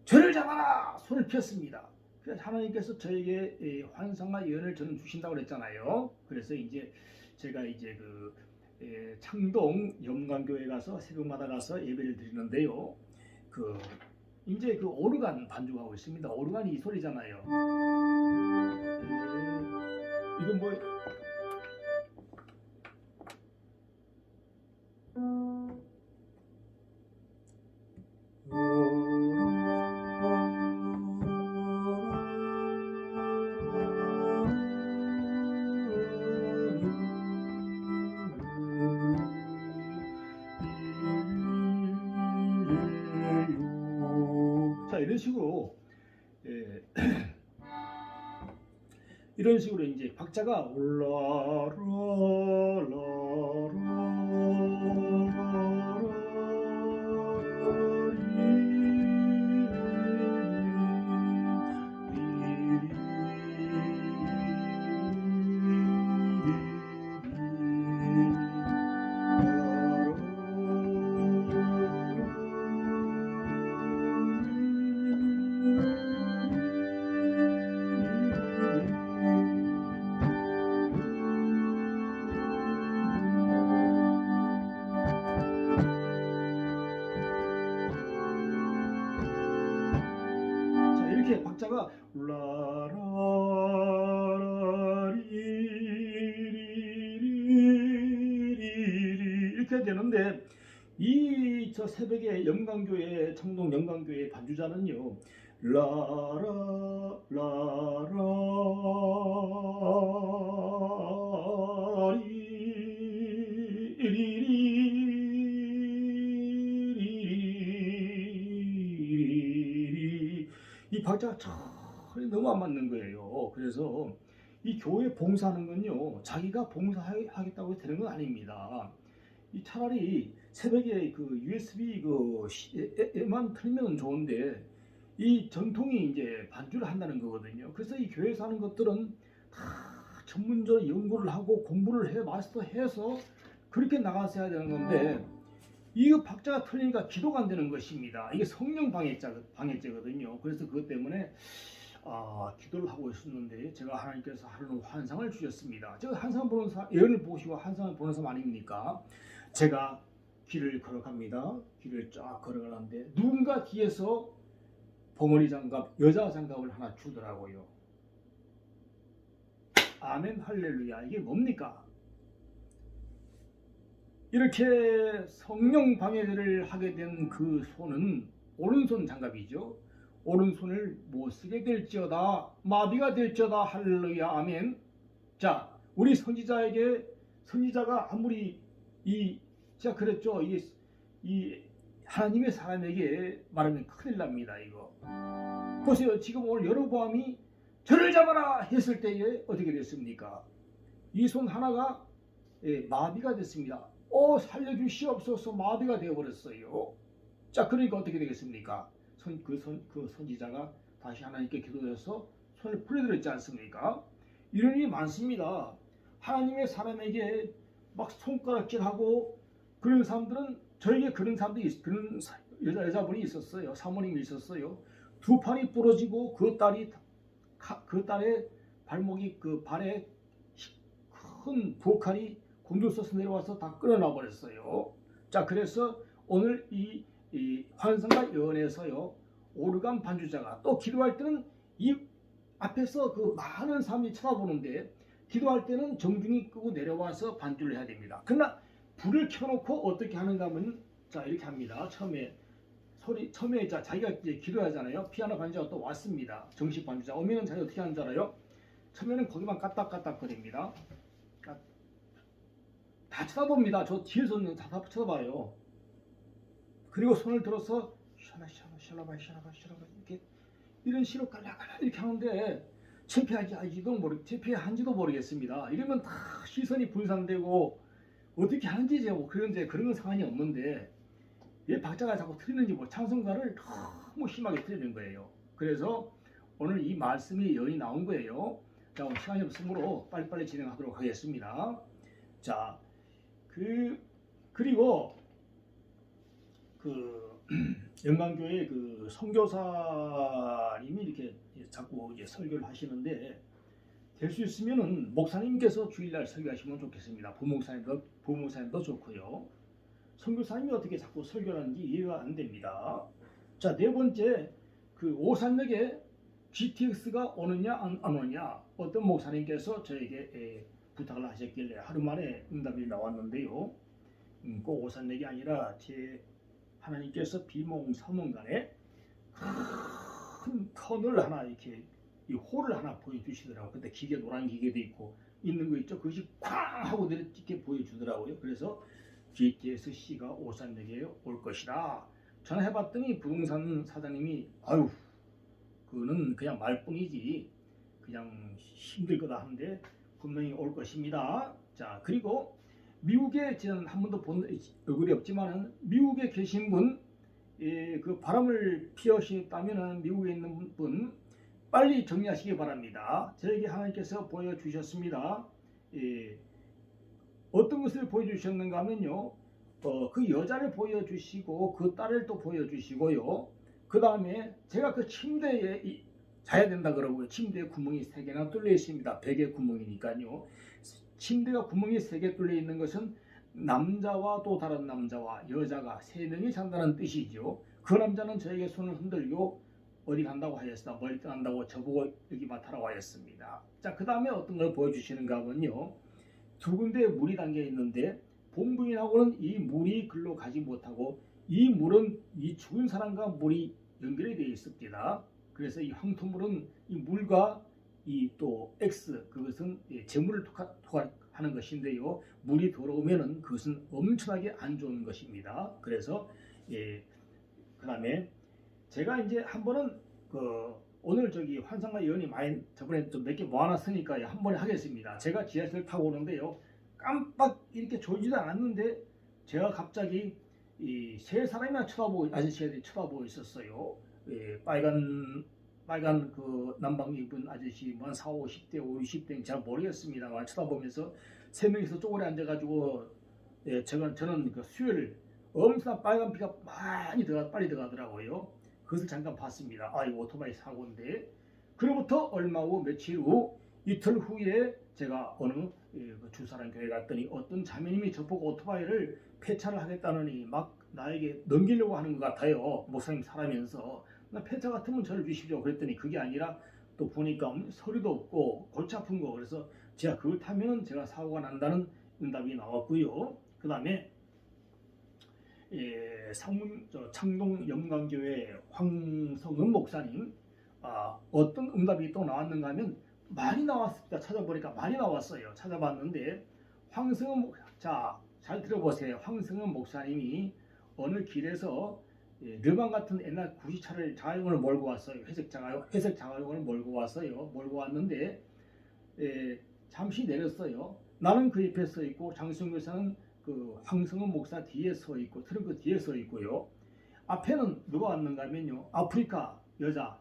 죄를 잡아라 손을 폈습니다. 그래서 하나님께서 저에게 환상과 예언을 저는 주신다고 그랬잖아요. 그래서 이제 제가 이제 그 창동 영광교회 가서 새벽마다 가서 예배를 드리는데요. 그 이제 그 오르간 반주하고 있습니다. 오르간이 이 소리잖아요. 이건 뭐 자 이런 식으로 이런 식으로 이제 박자가 이렇게 박자가 이렇게 되는데 이 저 새벽에 영광교회 청동 영광교회 반주자는요 라라 라라 이 박자가 전혀 너무 안 맞는 거예요. 그래서 이 교회 봉사하는 건요 자기가 봉사하겠다고 되는 건 아닙니다. 이 차라리 새벽에 그 USB 그에만 틀면 좋은데 이 전통이 이제 반주를 한다는 거거든요. 그래서 이 교회에서 하는 것들은 다 전문적으로 연구를 하고 공부를 해 마스터해서 그렇게 나가서 해야 되는 건데 이거 박자가 틀리니까 기도가 안 되는 것입니다. 이게 성령 방해죄거든요. 그래서 그것 때문에 기도를 하고 있었는데 제가 하나님께서 하루는 환상을 주셨습니다. 제가 환상 보는 사람, 예언을 보시고 환상을 보는 사람 아닙니까? 제가 길을 걸어갑니다. 길을 쫙 걸어가는데 누군가 뒤에서 봉어리 장갑, 여자 장갑을 하나 주더라고요. 아멘 할렐루야. 이게 뭡니까? 이렇게 성령 방해를 하게 된 그 손은 오른손 장갑이죠. 오른손을 못 쓰게 될지어다, 마비가 될지어다, 할렐루야, 아멘. 자, 우리 선지자가 아무리 제가 그랬죠. 이 하나님의 사람에게 말하면 큰일 납니다. 이거 보세요. 지금 오늘 여로보암이 저를 잡아라 했을 때에 어떻게 됐습니까? 이 손 하나가 마비가 됐습니다. 살려주시옵소서. 마비가 되어버렸어요. 자, 그러니까 어떻게 되겠습니까? 그 선지자가 다시 하나님께 기도해서 손을 풀어드렸지 않습니까? 이런 일이 많습니다. 하나님의 사람에게 막 손가락질하고 그런 사람들은 저에게 그런 사람들이 그런 여자분이 있었어요. 사모님이 있었어요. 두 팔이 부러지고 그 딸의 발목이 그 발에 큰 부엌칼이 곤두서서 내려와서 다 끌어놔 버렸어요. 자, 그래서 오늘 이 환상과 예언에서요 오르간 반주자가 또 기도할 때는 이 앞에서 그 많은 사람이 쳐다보는데 기도할 때는 정중히 끄고 내려와서 반주를 해야 됩니다. 그러나 불을 켜놓고 어떻게 하는가 하면 자 이렇게 합니다. 처음에 자기가 이제 기도하잖아요. 피아노 반주자가 또 왔습니다. 정식 반주자 오면은 자기가 어떻게 하는 줄 알아요? 처음에는 거기만 까딱까딱거립니다. 다 쳐다봅니다. 저 뒤에서는 다 쳐다봐요. 그리고 손을 들어서 샬라바 이렇게 이런 식으로 깔라깔라 이렇게 하는데 창피한지도 모르겠습니다. 이러면 다 시선이 분산되고 어떻게 하는지 그런 건 상관이 없는데 왜 박자가 자꾸 틀리는지 찬송가를 너무 심하게 틀리는 거예요. 그래서 오늘 이 말씀이 예언이 나온 거예요. 자, 오늘 시간이 없으므로 빨리빨리 진행하도록 하겠습니다. 자, 그리고 영광교회 그 선교사님이 이렇게 자꾸 이제 설교를 하시는데 될 수 있으면은 목사님께서 주일날 설교하시면 좋겠습니다. 부목사님도 좋고요. 선교사님이 어떻게 자꾸 설교를 하는지 이해가 안 됩니다. 자, 네 번째, 그 오산역에 GTX가 오느냐 안 오느냐 어떤 목사님께서 저에게 부탁을 하셨길래 하루 만에 응답이 나왔는데요. 꼭 오산역이 아니라 제 하나님께서 비몽사몽간에 큰 터널 하나 이렇게 이 홀을 하나 보여주시더라고요. 근데 기계 노란 기계도 있고 있는 거 있죠. 그것이 쾅 하고 이렇게 보여주더라고요. 그래서 GTX-C가 오산역에 올 것이다. 전화해봤더니 부동산 사장님이 아유 그거는 그냥 말뿐이지 그냥 힘들 거다 하는데 분명히 올 것입니다. 자, 그리고 미국에 저는 한 번도 본 얼굴이 없지만은 미국에 계신 분, 그 바람을 피우셨다면은 미국에 있는 분 빨리 정리하시기 바랍니다. 저에게 하나님께서 보여주셨습니다. 어떤 것을 보여주셨는가 하면요, 그 여자를 보여주시고 그 딸을 또 보여주시고요. 그 다음에 제가 그 침대에 자야 된다 그러고요. 침대에 구멍이 3개나 뚫려 있습니다. 베개 구멍이니까요. 침대가 구멍이 3개 뚫려 있는 것은 남자와 또 다른 남자와 여자가 3명이 잔다는 뜻이죠. 그 남자는 저에게 손을 흔들고 어디 간다고 하였다. 멀리 떠난다고 저보고 여기 맡아라고 하였습니다. 자, 그 다음에 어떤 걸 보여주시는가 하면요. 2군데 물이 담겨 있는데 본부인하고는 이 물이 글로 가지 못하고 이 물은 이 죽은 사람과 물이 연결이 되어 있습니다. 그래서 이 황토물은 이 물과 이 또 X 그것은 재물을 토하는 것인데요. 물이 들어오면은 그것은 엄청나게 안 좋은 것입니다. 그래서 그다음에 제가 이제 한 번은 오늘 저기 환상과 예언이 많이 저번에 좀 몇 개 모아놨으니까 한 번에 하겠습니다. 제가 지하철 타고 오는데요. 깜빡 이렇게 졸지도 않았는데 제가 갑자기 이 세 사람이나 아저씨들이 쳐다보고 있었어요. 빨간 그 남방 입은 아저씨 뭐 한 40, 50대, 50대는 잘 모르겠습니다만 쳐다보면서 세 명이서 쪼그려 앉아가지고 저는 그 수혈을 엄청난 빨간 피가 많이 빨리 들어가더라고요. 그것을 잠깐 봤습니다. 아, 이거 오토바이 사고인데. 그로부터 얼마 후 며칠 후 이틀 후에 제가 어느 주사랑 교회 갔더니 어떤 자매님이 저보고 오토바이를 폐차를 하겠다느니 막 나에게 넘기려고 하는 것 같아요. 목사님 살아면서 나 폐차 같으면 저를 주십시오. 그랬더니 그게 아니라 또 보니까 서류도 없고 골치 아픈 거. 그래서 제가 그걸 타면 제가 사고가 난다는 응답이 나왔고요. 그 다음에 창동 영광교회 황성은 목사님 어떤 응답이 또 나왔는가 하면 많이 나왔습니다. 찾아보니까 많이 나왔어요. 찾아봤는데 잘 들어보세요. 황성은 목사님이 어느 길에서 르방 같은 옛날 구시차를 자가용을 몰고 왔어요. 회색 자가용을 몰고 왔어요. 몰고 왔는데 잠시 내렸어요. 나는 그 옆에 서 있고 장수영 교사는 그 황성은 목사 뒤에 서 있고 트렁크 뒤에 서 있고요. 앞에는 누가 왔는가 하면요. 아프리카 여자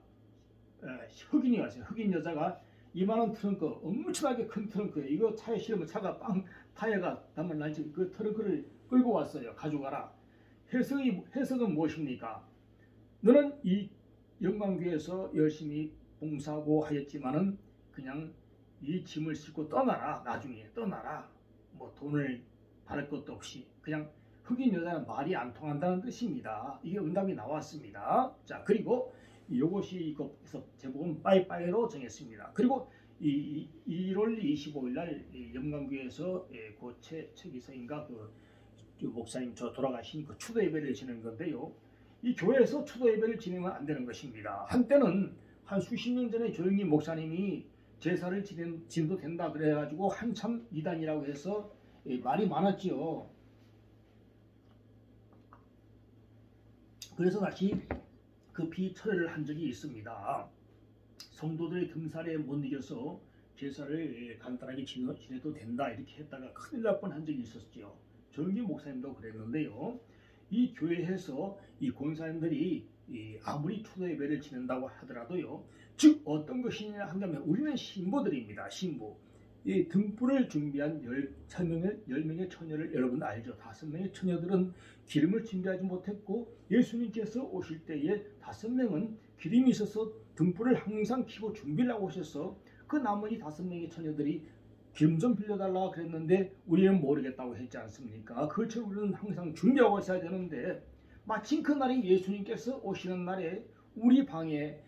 흑인이 왔어요. 흑인 여자가 이만한 트렁크, 엄청나게 큰 트렁크에 이거 차에 실으면 차가 타이어가 담을 날지 그 트렁크를 끌고 왔어요. 가져가라. 해석은 무엇입니까? 너는 이 영광교회에서 열심히 봉사하고 하였지만은 그냥 이 짐을 싣고 떠나라. 나중에 떠나라. 뭐 돈을 받을 것도 없이 그냥 흑인 여자는 말이 안 통한다는 뜻입니다. 이게 응답이 나왔습니다. 자, 그리고 이것이 이것에서 제목은 빠이빠이로 정했습니다. 그리고 1월 25일 날 영광교회에서 그 최기성인가 그 목사님 돌아가신 그 추도 예배를 지내는 건데요. 이 교회에서 추도 예배를 지내면 안 되는 것입니다. 한때는 한 수십 년 전에 조영기 목사님이 제사를 지내도 된다 그래가지고 한참 이단이라고 해서 말이 많았지요. 그래서 다시 그 비철회를 한 적이 있습니다. 성도들의 등살에 못 이겨서 제사를 간단하게 지내도 된다 이렇게 했다가 큰일 날 뻔한 적이 있었죠. 조영기 목사님도 그랬는데요. 이 교회에서 이 권사님들이 아무리 추도 예배를 지낸다고 하더라도요. 즉 어떤 것이냐 한다면 우리는 신부들입니다. 신부. 이 등불을 준비한 10명의 처녀를 여러분 알죠? 5명의 처녀들은 기름을 준비하지 못했고 예수님께서 오실 때에 5명은 기름이 있어서 등불을 항상 켜고 준비를 하고 오셔서 그 나머지 5명의 처녀들이 기름 좀 빌려달라 그랬는데 우리는 모르겠다고 했지 않습니까? 그것처럼 우리는 항상 준비하고 있어야 되는데 마침 그날이 예수님께서 오시는 날에 우리 방에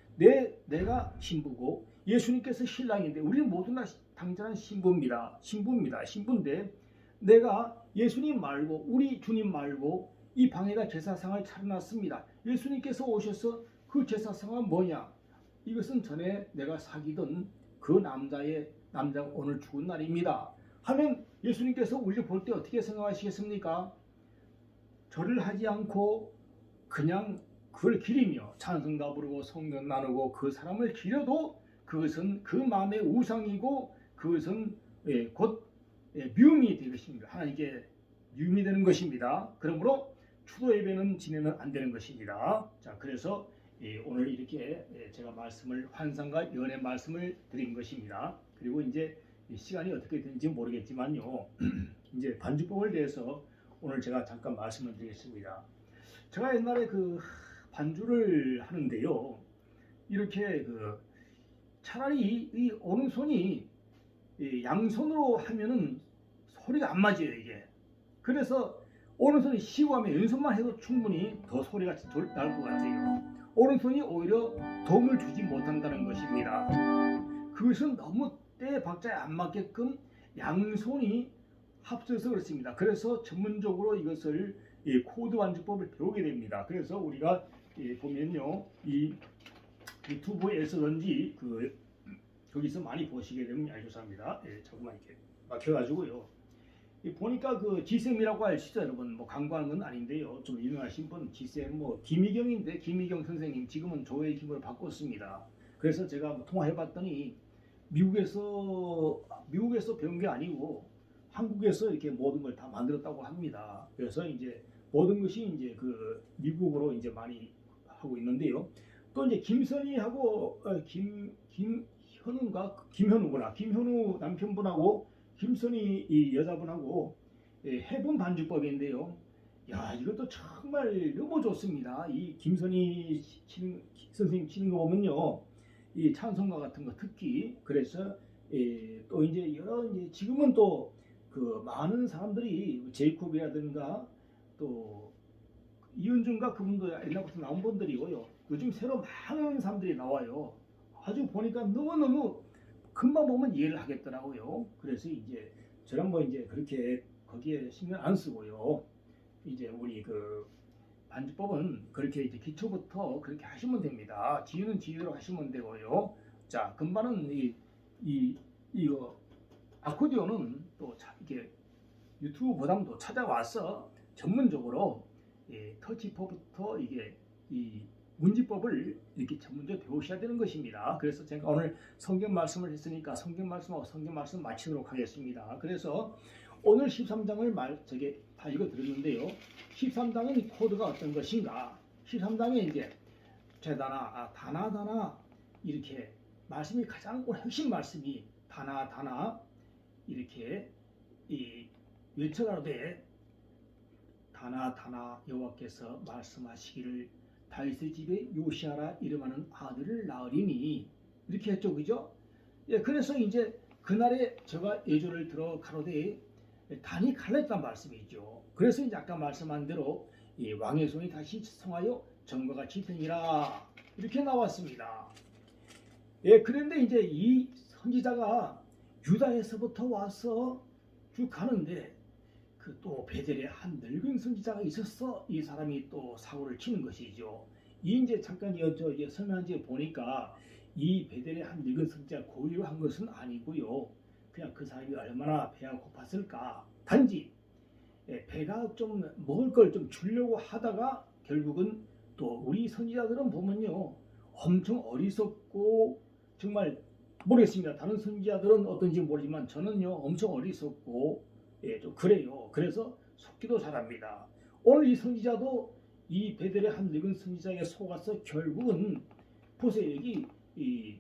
내가 신부고 예수님께서 신랑인데 우리는 모두 다 당연한 신부인데 내가 예수님 말고 우리 주님 말고 이 방에다 제사상을 차려놨습니다. 예수님께서 오셔서 그 제사상은 뭐냐? 이것은 전에 내가 사귀던 그 남자가 오늘 죽은 날입니다. 하면 예수님께서 우리를 볼 때 어떻게 생각하시겠습니까? 절을 하지 않고 그냥 그걸 기리며 찬송가 부르고 성경 나누고 그 사람을 기려도 그것은 그 마음의 우상이고 그것은 곧 미움이 될 것입니다. 하나님께 미움이 되는 것입니다. 그러므로 추도 예배는 지내면 안 되는 것입니다. 자, 그래서 오늘 이렇게 제가 환상과 연애 말씀을 드린 것입니다. 그리고 이제 시간이 어떻게 되는지 모르겠지만요. 이제 반주법에 대해서 오늘 제가 잠깐 말씀을 드리겠습니다. 제가 옛날에 그 반주를 하는데요. 이렇게 차라리 이 오른손이 양손으로 하면은 소리가 안 맞아요, 이게. 그래서 오른손이 쉬고 하면 왼손만 해도 충분히 더 소리가 날 것 같아요. 오른손이 오히려 도움을 주지 못한다는 것입니다. 그것은 너무 때 박자에 안 맞게끔 양손이 합쳐서 그렇습니다. 그래서 전문적으로 이것을 코드 반주법을 배우게 됩니다. 그래서 우리가 보면요, 이 유튜브에서든지 거기서 많이 보시게 되면 알조사합니다. 조금만 이렇게 막혀가지고요. 보니까 그 지쌤이라고 아시죠, 여러분? 뭐 광고하는 건 아닌데요. 좀 유명하신 분 지쌤 김희경인데 김희경 선생님 지금은 조의 김으로 바꿨습니다. 그래서 제가 통화해봤더니 미국에서 배운 게 아니고 한국에서 이렇게 모든 걸 다 만들었다고 합니다. 그래서 이제 모든 것이 이제 미국으로 이제 많이 하고 있는데요. 또 이제 김선희하고 김현우 남편분하고 김선희 이 여자분하고 해본 반주법인데요. 야, 이것도 정말 너무 좋습니다. 이 김선희 선생님 치는 거 보면요, 이 찬송가 같은 거 특히 그래서 또 이제 지금은 또 많은 사람들이 제이콥이라든가 또 이은준가 그분도 옛날부터 나온 분들이고요. 요즘 새로 많은 사람들이 나와요. 아주 보니까 너무너무 금방 보면 이해를 하겠더라고요. 그래서 이제 저는 이제 그렇게 거기에 신경 안 쓰고요. 이제 우리 반주법은 그렇게 이제 기초부터 그렇게 하시면 됩니다. 지휘는 지휘대로 하시면 되고요. 자, 금반은 이거 아코디온은 또 이게 유튜브 보담도 찾아와서 전문적으로 터치법부터 이게 이 문지법을 이렇게 전문적으로 배우셔야 되는 것입니다. 그래서 제가 오늘 성경 말씀을 했으니까 성경 말씀 마치도록 하겠습니다. 그래서 오늘 13장을 다 읽어 드렸는데요. 13장은 코드가 어떤 것인가? 13장에 이제 다나 이렇게 말씀이 가장 핵심 말씀이 다나 이렇게 외쳐가로되 다나 여호와께서 말씀하시기를 다윗의 집에 요시아라 이름하는 아들을 낳으리니 이렇게 했죠, 그죠? 그래서 이제 그날에 제가 예조를 들어 가로되 단이 갈랐단 말씀이죠. 그래서 이제 아까 말씀한 대로 왕의 손이 다시 성하여 전과 같이 되니라 이렇게 나왔습니다. 그런데 이제 이 선지자가 유다에서부터 와서 쭉 가는데 또 베델에 한 늙은 선지자가 있었어. 이 사람이 또 사고를 치는 것이죠. 이제 잠깐 설명한지 보니까 이 베델에 한 늙은 선지자가 고의로 한 것은 아니고요. 그냥 그 사람이 얼마나 배가 고팠을까. 단지 배가 좀 먹을 걸 좀 주려고 하다가 결국은 또 우리 선지자들은 보면요, 엄청 어리석고 정말 모르겠습니다. 다른 선지자들은 어떤지 모르지만 저는요 엄청 어리석고 좀 그래요. 그래서 속기도 잘합니다. 오늘 이 선지자도 이 베델의 한 늙은 선지자에게 속아서 결국은 보세요. 여기 이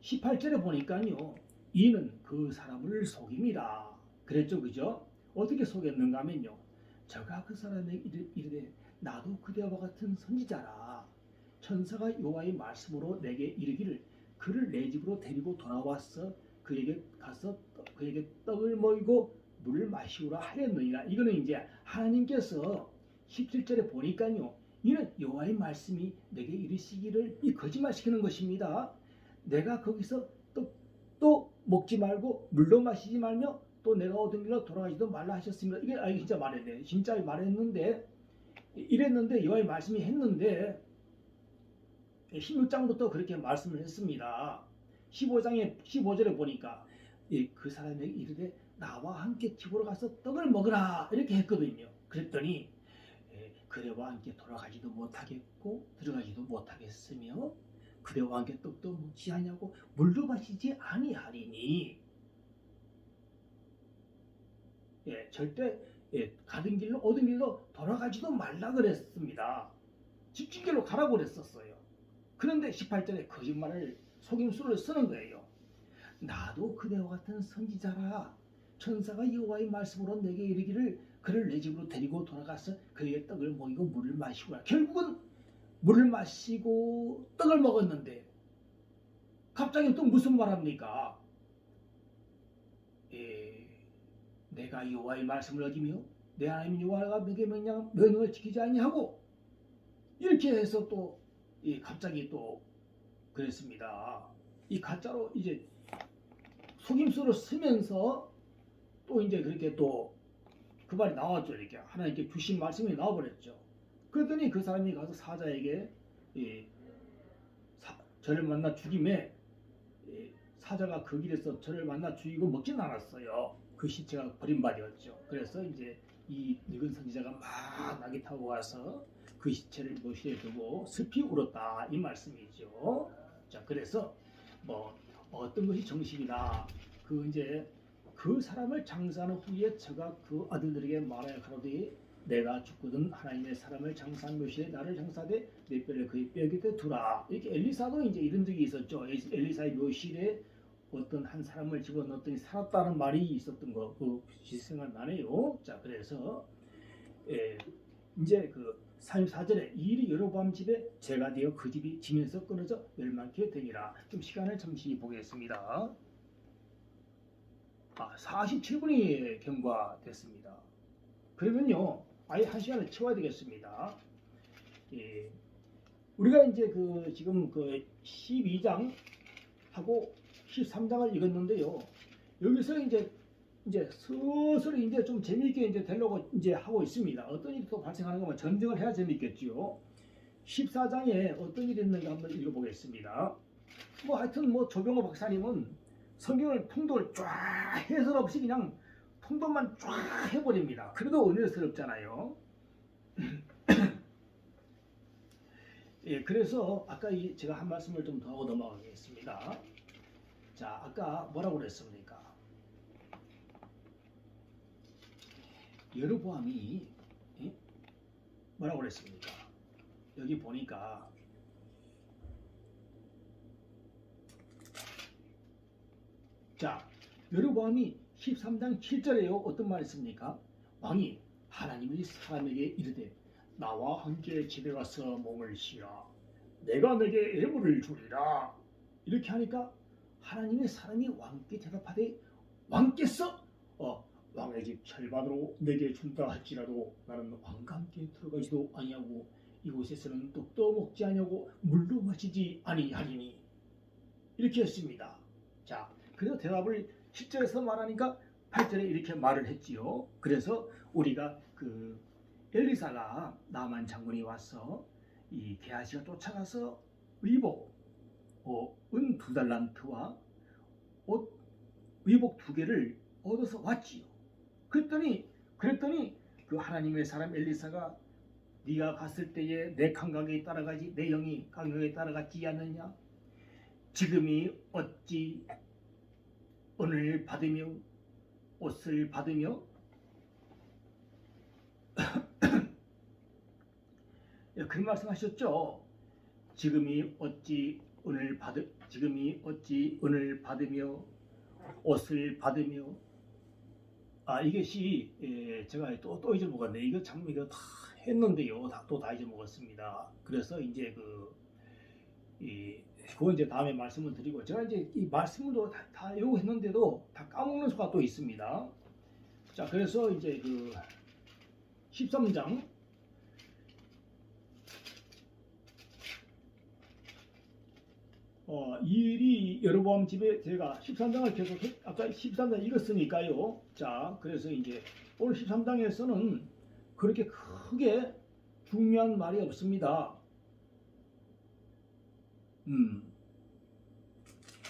18절에 보니까요, 이는 그 사람을 속임이라. 그랬죠, 그죠? 어떻게 속였는가 하면요, 저가 그 사람에게 이르되 나도 그대와 같은 선지자라. 천사가 여호와의 말씀으로 내게 이르기를 그를 내 집으로 데리고 돌아와서 그에게 가서 그에게 떡을 먹이고 물을 마시우라 하였느니라. 이거는 이제 하나님께서 17절에 보니까요, 이는 여호와의 말씀이 내게 이르시기를, 이 거짓말시키는 것입니다. 내가 거기서 또 먹지 말고 물도 마시지 말며 또 내가 얻은 길로 돌아가지도 말라 하셨습니다. 이게 진짜 말했네. 진짜 말했는데, 이랬는데 여호와의 말씀이 했는데 16장부터 그렇게 말씀을 했습니다. 15절에 보니까 그 사람에게 이르되 나와 함께 집으로 가서 떡을 먹으라 이렇게 했거든요. 그랬더니 그대와 함께 돌아가지도 못하겠고 들어가지도 못하겠으며 그대와 함께 떡도 먹지 아니하고 물도 마시지 아니하리니, 절대 가던 길로 얻은 길로 돌아가지도 말라 그랬습니다. 직진길로 가라고 그랬었어요. 그런데 18절에 거짓말을 속임수를 쓰는 거예요. 나도 그대와 같은 선지자라. 천사가 여호와의 말씀으로 내게 이르기를 그를 내 집으로 데리고 돌아가서 그의 떡을 먹이고 물을 마시고라. 결국은 물을 마시고 떡을 먹었는데 갑자기 또 무슨 말합니까? 내가 여호와의 말씀을 어기며 내 하나님 여호와가 내게 명령을 지키지 아니하고, 이렇게 해서 또 갑자기 또 그랬습니다. 이 가짜로 이제 속임수를 쓰면서 또 이제 그렇게 또 그 말이 나왔죠. 이렇게 하나님께 주신 말씀이 나와버렸죠. 그랬더니 그 사람이 가서 사자에게 저를 만나 죽임에 사자가 그 길에서 저를 만나 죽이고 먹진 않았어요. 그 시체가 버림받았죠. 그래서 이제 이 늙은 선지자가 막 낙이 타고 와서 그 시체를 묘실에 두고 슬피 울었다 이 말씀이죠. 자, 그래서 뭐 어떤 것이 정식이다. 그 이제 그 사람을 장사하는 후에 저가 그 아들들에게 말하여 가로되 내가 죽거든 하나님의 사람을 장사한 묘실에 나를 장사하되 내 뼈를 그의 뼈 곁에 두라. 이렇게 엘리사도 이제 이런 적이 있었죠. 엘리사의 묘실에 어떤 한 사람을 집어넣었더니 살았다는 말이 있었던 거, 그 생각나네요. 자, 그래서 이제 그 34절에 이 일이 여로보암 집에 죄가 되어 그 집이 지면서 끊어져 멸망케 되니라. 좀 시간을 잠시 보겠습니다. 47분이 경과됐습니다. 그러면요, 아예 한 시간을 채워야 되겠습니다. 우리가 이제 그 지금 그 12장 하고 13장을 읽었는데요. 여기서 이제 슬슬 이제 좀 재미있게 이제 되려고 이제 하고 있습니다. 어떤 일이 또 발생하는 거면 전쟁을 해야 재미있겠지요. 14장에 어떤 일이 있는가 한번 읽어보겠습니다. 뭐 하여튼 뭐 조병호 박사님은 성경을 통독을 쫙 해설 없이 그냥 통독만 쫙 해버립니다. 그래도 은혜스럽잖아요. 그래서 아까 제가 한 말씀을 좀 더 하고 넘어가겠습니다. 자, 아까 뭐라고 그랬습니까? 여로보암이 뭐라고 그랬습니까? 여기 보니까 자, 여로보암이 13장 7절에요. 어떤 말이 있습니까? 왕이 하나님이 사람에게 이르되 나와 함께 집에 가서 몸을 쉬라. 내가 내게 애물을 주리라. 이렇게 하니까 하나님의 사람이 왕께 대답하되 왕께서 왕의 집 절반으로 내게 준다 할지라도 나는 왕과 함께 들어가지도 아니하고 이곳에서는 떡도 먹지 아니하고 물도 마시지 아니하리니, 이렇게 했습니다. 자, 그래서 대답을 7절에서 말하니까 8절에 이렇게 말을 했지요. 그래서 우리가 그 엘리사가 나만 장군이 와서 이 게하시가 쫓아가서 의복 은 2달란트와 옷 의복 2개를 얻어서 왔지요. 그랬더니 그 하나님의 사람 엘리사가 네가 갔을 때에 내 감각에 따라가지 내 영이 감각에 따라갔지 않느냐? 지금이 어찌 은을 받으며 옷을 받으며 그런 말씀하셨죠. 지금이 어찌 은을 받으며 옷을 받으며 이것이 제가 또 잊어먹었네. 이거 참 이거 다 했는데요. 다 잊어먹었습니다. 그래서 이제 그건 이제 다음에 말씀을 드리고 제가 이제 이 말씀을 다 요구했는데도 다 까먹는 수가 또 있습니다. 자, 그래서 이제 13장 이 일이 여로보암 집에 제가 13장을 계속 아까 13장 읽었으니까요. 자, 그래서 이제 오늘 13장에서는 그렇게 크게 중요한 말이 없습니다.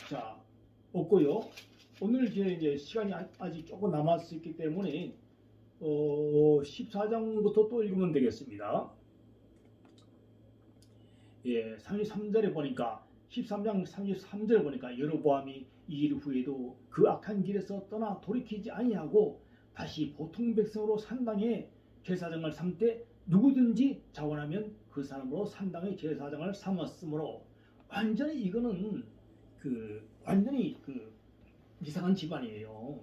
자, 없고요. 오늘 이제 시간이 아직 조금 남았기 때문에 14장부터 또 읽으면 되겠습니다. 예, 33절에 보니까 13장 33절에 보니까 여로보암이 이 일 후에도 그 악한 길에서 떠나 돌이키지 아니하고 다시 보통 백성으로 산당의 제사장을 삼되 누구든지 자원하면 그 사람으로 산당의 제사장을 삼았으므로 완전히 이거는 완전히 이상한 집안이에요.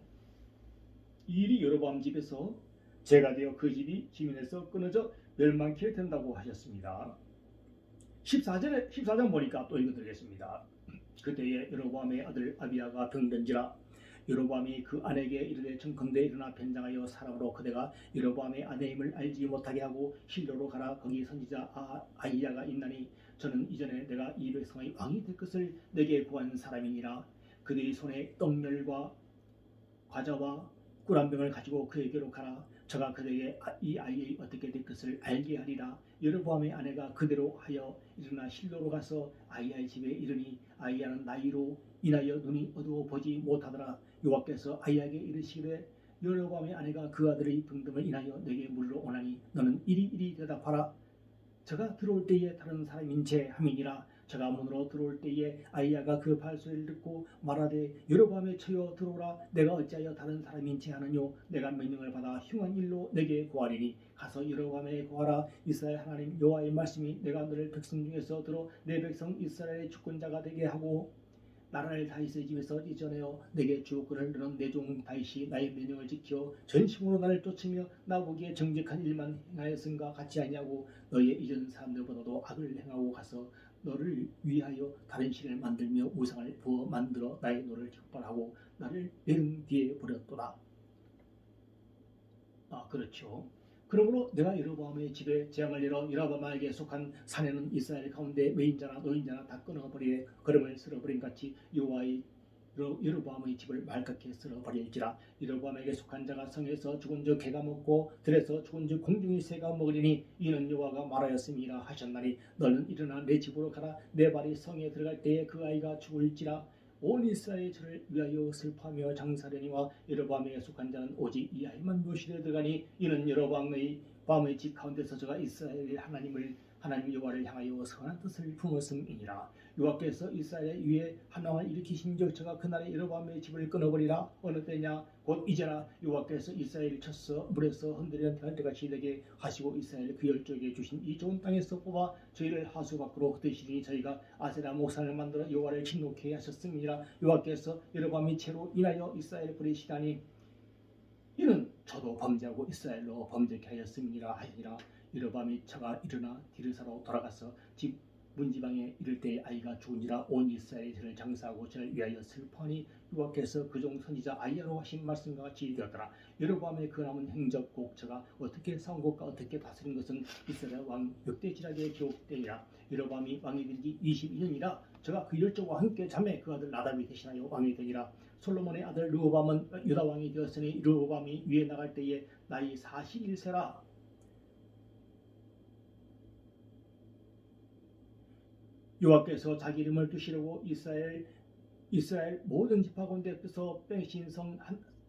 이 일이 여로보암 집에서 죄가 되어 그 집이 지면에서 끊어져 멸망케 된다고 하셨습니다. 14장 보니까 또 읽어드리겠습니다. 그때에 여로보암의 아들 아비야가 병든지라 여로보암이 그 아내에게 이르되 청컨대 일어나 변장하여 사람으로 그대가 여로보암의 아내임을 알지 못하게 하고 실로로 가라. 거기 선지자 아히야가 있나니 저는 이전에 내가 이 백성의 왕이 될 것을 내게 구한 사람이니라. 그들의 손에 떡멸과 과자와 꿀 한 병을 가지고 그에게로 가라. 저가 그에게 이 아이의 어떻게 될 것을 알게 하리라. 여로보암의 아내가 그대로 하여 일어나 실로로 가서 아히야의 집에 이르니 아히야는 나이로 인하여 눈이 어두워 보지 못하더라. 여호와께서 아히야에게 이르시기를 여로보암의 아내가 그 아들의 병듦을 인하여 내게 물으러 오나니 너는 이리 대답하라. 저가 들어올 때에 다른 사람인 체 함이니라. 저가 문으로 들어올 때에 아히야가 그 발소리를 듣고 말하되 여로보암의 처여 들어오라. 내가 어찌하여 다른 사람인 체 하느뇨. 내가 명령을 받아 흉한 일로 내게 구하리니 가서 여로보암에 구하라. 이스라엘 하나님 여호와의 말씀이 내가 너를 백성 중에서 들어 내 백성 이스라엘의 주권자가 되게 하고 나라를 다윗의 집에서 이전하여 내게 주었거늘 너는 내 종 다윗이 나의 명령을 지켜 전심으로 나를 쫓으며 나보기에 정직한 일만 행하였음과 같이 하냐고. 너의 이전 사람들보다도 악을 행하고 가서 너를 위하여 다른 신을 만들며 우상을 부어 만들어 나의 노를 격발하고 나를 내른 뒤에 버렸도다. 그렇죠. 그러므로 내가 여로보암의 집에 재앙을 내려 여로보암에게 속한 사내는 이스라엘 가운데 외인자나 노인자나 다 끊어버리에 걸음을 쓸어버린 같이 여호와의 여로보암의 집을 말갛게 쓸어버릴지라. 여로보암에게 속한 자가 성에서 죽은 즉 개가 먹고 들에서 죽은 즉 공중의 새가 먹으리니 이는 여호와가 말하였음이라 하셨나니 너는 일어나 내 집으로 가라. 내 발이 성에 들어갈 때에 그 아이가 죽을지라. 온 이스라엘이 저를 위하여 슬퍼하며 장사하려니와 여로보암에게 속한 자는 오직 이 아이만 묘실에 들어가니 이는 여로보암의 집 가운데서 저가 이스라엘 하나님 여호와를 향하여 선한 뜻을 품었음이니라. 여호와께서 이스라엘 위에 한 왕을 일으키신즉 저가 그날에 여로보암의 집을 끊어버리라. 어느 때냐 곧 이제라. 여호와께서 이스라엘을 쳐서 물에서 흔들리는 달대같이 되게 하시고 이스라엘 그 열조에게 주신 이 좋은 땅에서 뽑아 저희를 하수 밖으로 흩으시니 저희가 아세라 목산을 만들어 여호와를 진노케 하셨음이니라. 여호와께서 여로보암의 죄로 인하여 이스라엘을 버리시다니 이는 저도 범죄하고 이스라엘로 범죄케 하였음이니라 하시니라. 여로보암이 저가 일어나 디르사로 돌아가서 집 문지방에 이를 때 아이가 죽은지라. 온 이스라엘이 저를 장사하고 저를 위하여 슬퍼하니 여호와께서 그종 선지자 아히야로 하신 말씀과 같이 되었더라. 여로보암의 그 남은 행적 꼭 저가 어떻게 싸운 것과 어떻게 다스린 것은 이스라엘 왕 역대지략에 기록되리라. 여로보암이 왕이 된 지 22년이라 저가 그 열조와 함께 자매 그 아들 나답이 대신하여 왕이 되니라. 솔로몬의 아들 르호밤은 유다 왕이 되었으니 르호밤이 위에 나갈 때에 나이 41세라. 여호와께서 자기 이름을 두시려고 이스라엘 모든 지파 가운데서 빼신 성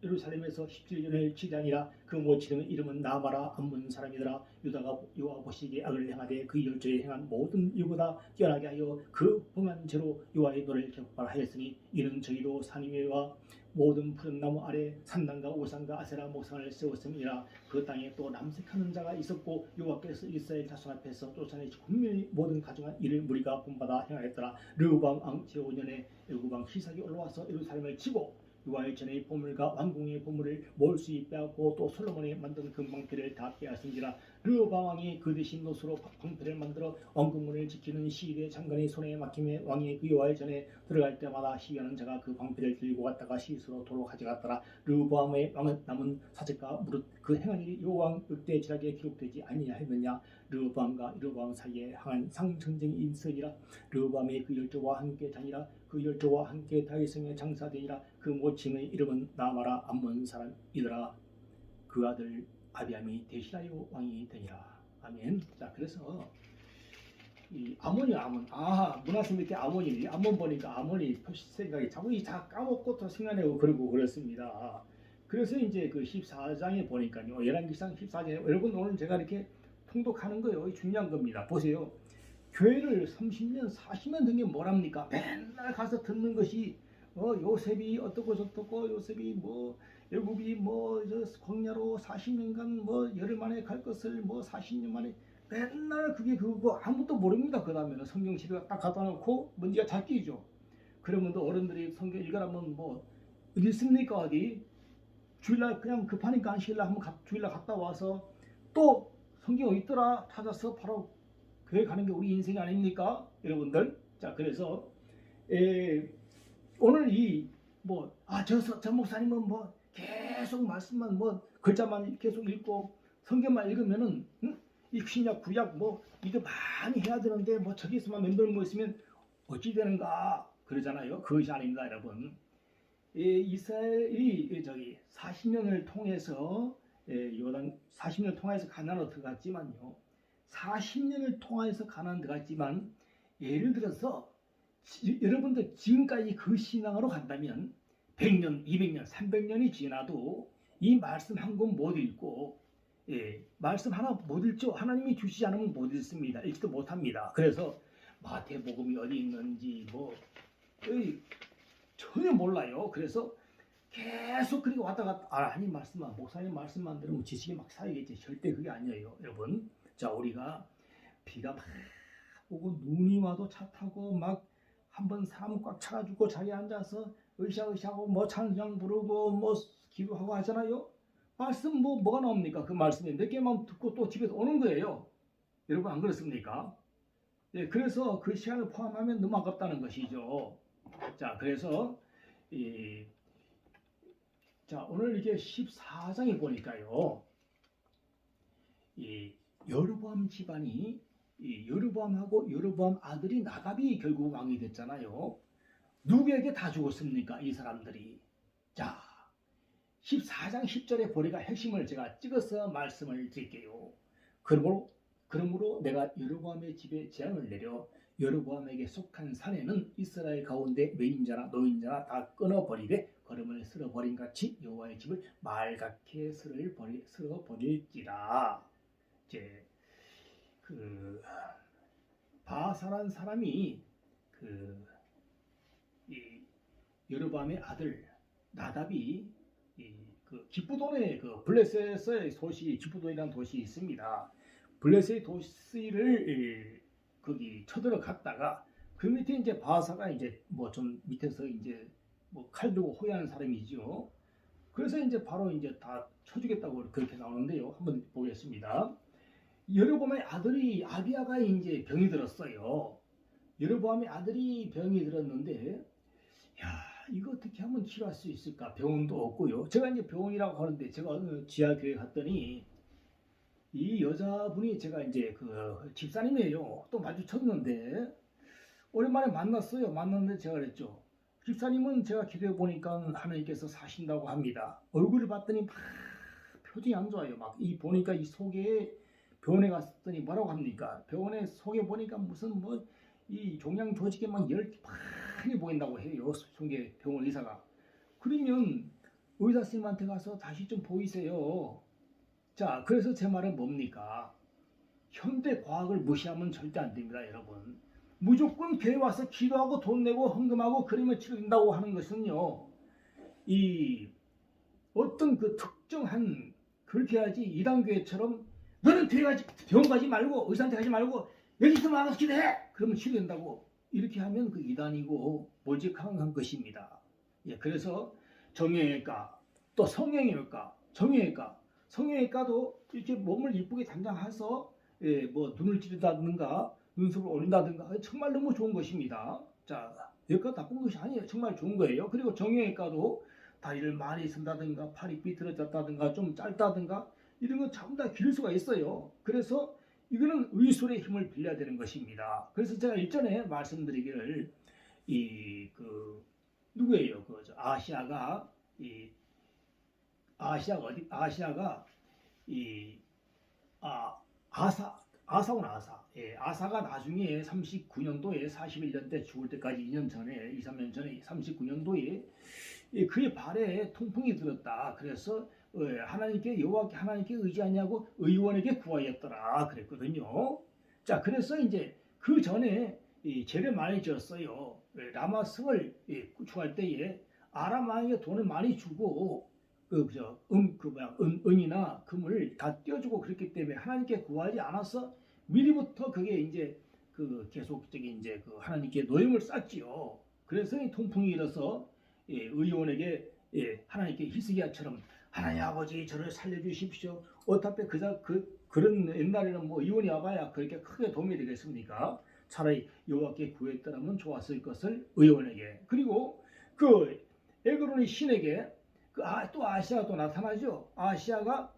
예루살렘에서 17년을 치자니라. 그 모치는 이름은 나마라 암몬 사람이더라. 유다가 여호와 보시기에 악을 행하되 그 열조에 행한 모든 일보다 뛰어나게 하여 그 범한 죄로 여호와의 노를 격발하였으니 이는 저희도 산 위와 모든 푸른 나무 아래 산당과 우상과 아세라 목상을 세웠음이라. 그 땅에 또 남색하는 자가 있었고 여호와께서 이스라엘 자손 앞에서 쫓아내시 국민의 모든 가정한 이를 무리가 본받아 행하였더라. 르호보암 왕 제5년에 애굽 왕 시삭이 올라와서 예루살렘을 치고 여호와의 전의 보물과 왕궁의 보물을 모을 수 있게 하고 또 솔로몬이 만든 금방패를 다 빼앗은지라 르호보암 왕이 그 대신 노수로 방패를 만들어 왕궁문을 지키는 시위대 장관의 손에 맡김에 왕이 그 여호와의 전에 들어갈 때마다 시위하는 자가 그 방패를 들고 갔다가 시스로 도로 가져갔더라. 르호보암의 왕은 남은 사적과 무릇 그 행한 일이 여호와 역대 지략에 기록되지 아니하였느냐. 르호보암과 여로보암 사이에 항한 상전쟁이 있으니라. 르호보암이 그 열조와 함께 다니라. 그 열조와 함께 다윗성에 장사되니라. 그 모친의 이름은 나마라 암몬 사람이더라. 그 아들 아비암이 대시라요 왕이 되니라. 아멘. 자, 그래서 이 아몬이요, 아몬. 문하세 밑에 아몬이, 아몬 보니까 아몬이 생각이 자꾸 다 까먹고 또 생각나고 그러고 그렇습니다. 그래서 이제 그 14장에 보니까요, 열왕기상 14장에 여러분 오늘 제가 이렇게 통독하는 거예요. 중요한 겁니다. 보세요. 교회를 30년, 40년 된 게 뭐랍니까? 맨날 가서 듣는 것이 요셉이 어떻고 저떻고 요셉이 뭐 애굽이 뭐 광야로 40년간 뭐 열흘 만에 갈 것을 뭐 40년 만에 맨날 그게 그거 아무것도 모릅니다. 그 다음에는 성경집에 딱 갖다 놓고 먼지가 잘 끼죠. 그러면 또 어른들이 성경 읽으라면 뭐 어디 있습니까? 어디 주일날 그냥 급하니까 안식일날 한번 주일날 갔다 와서 또 성경 어디 있더라 찾아서 바로 교회 가는 게 우리 인생이 아닙니까? 여러분들. 자, 그래서 오늘 저 목사님은 뭐 계속 말씀만 뭐 글자만 계속 읽고 성경만 읽으면은 이 신약 구약 뭐 이거 많이 해야 되는데 뭐 저기서만 멤버 뭐 있으면 어찌 되는가 그러잖아요. 그것이 아닙니다, 여러분. 이스라엘이 40년을 통해서 요단 40년을 통해서 가나안으로 들어갔지만요. 40년을 통해서 가나안 들어갔지만 예를 들어서 여러분들 지금까지 그 신앙으로 간다면 100년, 200년, 300년이 지나도 이 말씀 한 권 못 읽고 말씀 하나 못 읽죠. 하나님이 주시지 않으면 못 읽습니다. 읽지도 못합니다. 그래서 마태복음이 어디 있는지 전혀 몰라요. 그래서 계속 그리고 왔다 갔다 하나님 말씀만 목사님 말씀만 들으면 지식이 막 쌓이겠지. 절대 그게 아니에요, 여러분. 자, 우리가 비가 막 오고 눈이 와도 차 타고 막 한번 사람 꽉 차가지고 자리에 앉아서 으쌰으쌰하고 뭐 찬양 부르고 뭐 기도하고 하잖아요. 말씀 뭐가 나옵니까? 그 말씀에 몇 개만 듣고 또 집에서 오는 거예요. 여러분 안 그렇습니까? 그래서 그 시간을 포함하면 너무 아깝다는 것이죠. 자, 그래서 자, 오늘 이게 14장에 보니까요. 여로보암 집안이 여로보암하고 여로보암 아들이 나답이 결국 왕이 됐잖아요. 누구에게 다 죽었습니까? 이 사람들이. 자, 14장 10절에 보니까 핵심을 제가 찍어서 말씀을 드릴게요. 그러므로 내가 여로보암의 집에 재앙을 내려 여로보암에게 속한 산에는 이스라엘 가운데 외인자나 노인자나 다 끊어버리되 거름을 쓸어버린 같이 여호와의 집을 말갛게 쓸어버릴지라. 이제 그 바사란 사람이 이 여로보암의 아들 나답이 그 기브돈의 그 블레셋의 도시 기브돈이라는 도시 있습니다. 블레셋의 도시를 거기 쳐들어갔다가 그 밑에 이제 바사가 이제 뭐 좀 밑에서 이제 뭐 칼 들고 호위하는 사람이죠. 그래서 이제 바로 이제 다 쳐주겠다고 그렇게 나오는데요. 한번 보겠습니다. 여로보암의 아들이 아비야가 이제 병이 들었어요. 여로보암의 아들이 병이 들었는데, 이거 어떻게 하면 치료할 수 있을까? 병원도 없고요. 제가 이제 병원이라고 하는데 제가 어느 지하교회 갔더니 이 여자분이 제가 이제 그 집사님이에요. 또 마주쳤는데 오랜만에 만났어요. 만났는데 제가 그랬죠. 집사님은 제가 기도해 보니까 하나님께서 사신다고 합니다. 얼굴을 봤더니 막 표정이 안 좋아요. 막 이 보니까 이 속에 병원에 갔더니 뭐라고 합니까? 병원에 속에 보니까 무슨 뭐 이 종양 조직에 막 열이 많이 보인다고 해요. 속에 병원 의사가. 그러면 의사 선생님한테 가서 다시 좀 보이세요. 자, 그래서 제 말은 뭡니까? 현대 과학을 무시하면 절대 안 됩니다, 여러분. 무조건 교회 와서 기도하고 돈 내고 헌금하고 그러면 치료된다고 하는 것은요. 이 어떤 그 특정한 그렇게 해야지 이단교회처럼 너는 병원 가지 말고 의사한테 가지 말고 여기서 와서 기도해! 그러면 치료된다고 이렇게 하면 그 이단이고 모직한 것입니다. 그래서 정형외과, 또 성형외과, 정형외과, 성형외과도 이렇게 몸을 이쁘게 단장해서 뭐 눈을 찌른다든가 눈썹을 올린다든가 정말 너무 좋은 것입니다. 자, 외과 나쁜 것이 아니에요. 정말 좋은 거예요. 그리고 정형외과도 다리를 많이 쓴다든가 팔이 삐뚤어졌다든가 좀 짧다든가 이런 거 전부 다 기를 수가 있어요. 그래서 이거는 의술의 힘을 빌려야 되는 것입니다. 그래서 제가 일전에 말씀드리기를 누구예요? 아시아가 아시아가 아사구나, 아사. 예, 아사가 나중에 39년도에 41년 때 죽을 때까지 2년 전에 2, 3년 전에 39년도에 그의 발에 통풍이 들었다. 그래서 하나님께 여호와께 하나님께 의지하냐고 의원에게 구하였더라 그랬거든요. 자, 그래서 이제 그 전에 죄를 많이 지었어요. 라마성을 구축할 때에 아람 왕에게 돈을 많이 주고 은이나 금을 다 떼어주고 그랬기 때문에 하나님께 구하지 않아서 미리부터 그게 이제 계속적인 이제 하나님께 노임을 쌓지요. 그래서 이 통풍이 일어서 의원에게 하나님께 히스기야처럼 하나님 아버지 저를 살려주십시오. 어차피 그런 옛날에는 뭐 의원이 와봐야 그렇게 크게 도움이 되겠습니까? 차라리 여호와께 구했더라면 좋았을 것을 의원에게. 그리고 에그론의 신에게 또 아시아가 또 나타나죠. 아시아가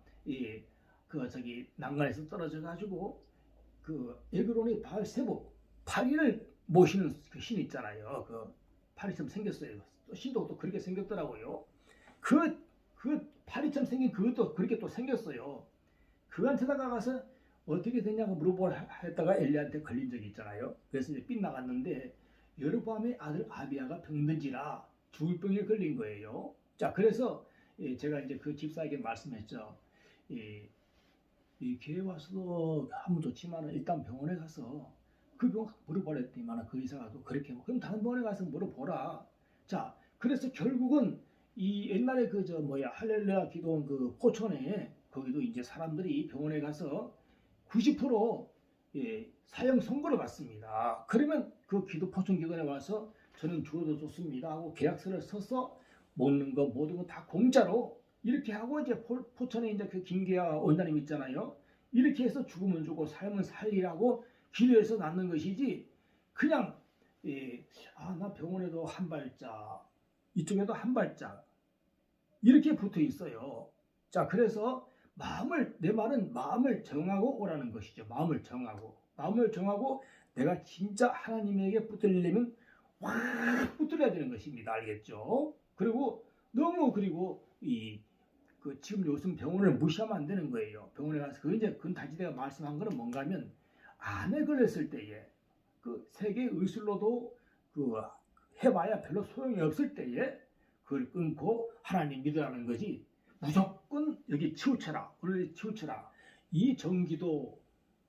난간에서 떨어져 가지고 에그론의 바알세부 파리를 모시는 그 신 있잖아요. 파리처럼 생겼어요. 신도 또 그렇게 생겼더라고요. 그 파리처럼 생긴 그것도 그렇게 또 생겼어요. 그한테다가 가서 어떻게 됐냐고 물어보다가 엘리야한테 걸린 적이 있잖아요. 그래서 이제 빗나갔는데 여로보암의 아들 아비야가 병든지라 죽을 병에 걸린 거예요. 자, 그래서 제가 이제 그 집사에게 말씀했죠. 이 교회 와서도 하면 좋지만 일단 병원에 가서 그 병 물어보랬더니만 그 의사가 또 그렇게 그럼 다른 병원에 가서 물어보라. 자, 그래서 결국은 이 옛날에 할렐루야 기도원 포천에 거기도 이제 사람들이 병원에 가서 90% 사형 선고를 받습니다. 그러면 그 포천 기도원에 와서 저는 죽어도 좋습니다 하고 계약서를 써서 먹는 거 모든 거 다 공짜로 이렇게 하고 이제 포천에 이제 김계아 원장님 있잖아요. 이렇게 해서 죽으면 죽고 살면 살리라고 기도해서 낳는 것이지 그냥 나 병원에도 한 발짝 이쪽에도 한 발짝 이렇게 붙어 있어요. 자, 그래서 내 말은 마음을 정하고 오라는 것이죠. 마음을 정하고 내가 진짜 하나님에게 붙들려면 확 붙들어야 되는 것입니다. 알겠죠? 그리고 지금 요즘 병원을 무시하면 안 되는 거예요. 병원에 가서 그건 다시 내가 말씀한 거는 뭔가 하면 암에 걸렸을 때에 세계 의술로도 해봐야 별로 소용이 없을 때에 그걸 끊고 하나님 믿으라는 거지. 무조건 여기 치우쳐라. 오늘 치우쳐라. 이 전기도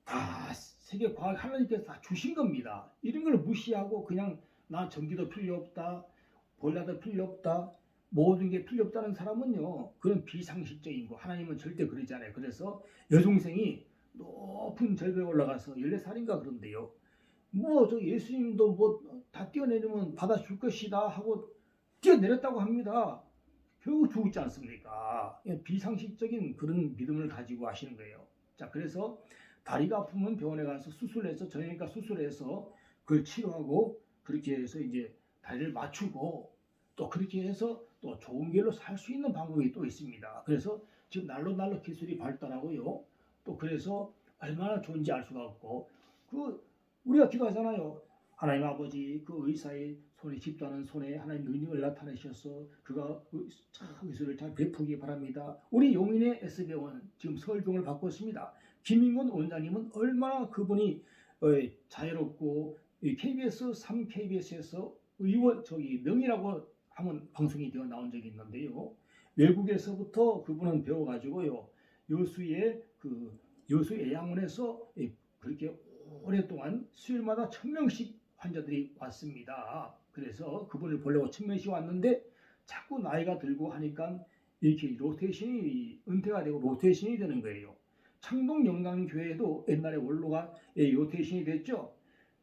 다 세계 과학 하나님께서 다 주신 겁니다. 이런 걸 무시하고 그냥 나 전기도 필요 없다. 보일러도 필요 없다. 모든 게 필요 없다는 사람은요. 그건 비상식적인 거. 하나님은 절대 그러지 않아요. 그래서 여동생이 높은 절벽에 올라가서 14살인가 그런데요. 예수님도 다 뛰어내리면 받아줄 것이다 하고 뛰어내렸다고 합니다. 결국 죽지 않습니까? 비상식적인 그런 믿음을 가지고 하시는 거예요. 자, 그래서 다리가 아프면 병원에 가서 수술해서 정형외과 수술해서 그걸 치료하고 그렇게 해서 이제 다리를 맞추고 또 그렇게 해서 또 좋은 길로 살 수 있는 방법이 또 있습니다. 그래서 지금 날로 기술이 발달하고요. 또 그래서 얼마나 좋은지 알 수가 없고 우리가 기도하잖아요. 하나님 아버지 의사의 손에 집도하는 손에 하나님 능력을 나타내셔서 그가 의술을 잘 베푸기 바랍니다. 우리 용인의 S병원 지금 서울병원을 받고 있습니다. 김인권 원장님은 얼마나 그분이 자유롭고 KBS 3KBS에서 의원 명의라고 하면 방송이 되어 나온 적이 있는데요. 외국에서부터 그분은 배워가지고요. 여수의 애양원에서 그렇게 오랫동안 수요일마다 1000명씩 환자들이 왔습니다. 그래서 그분을 보려고 1000명씩 왔는데 자꾸 나이가 들고 하니까 이렇게 은퇴가 되고 로테이션이 되는 거예요. 창동영광교회도 옛날에 원로가 로테이션이 됐죠.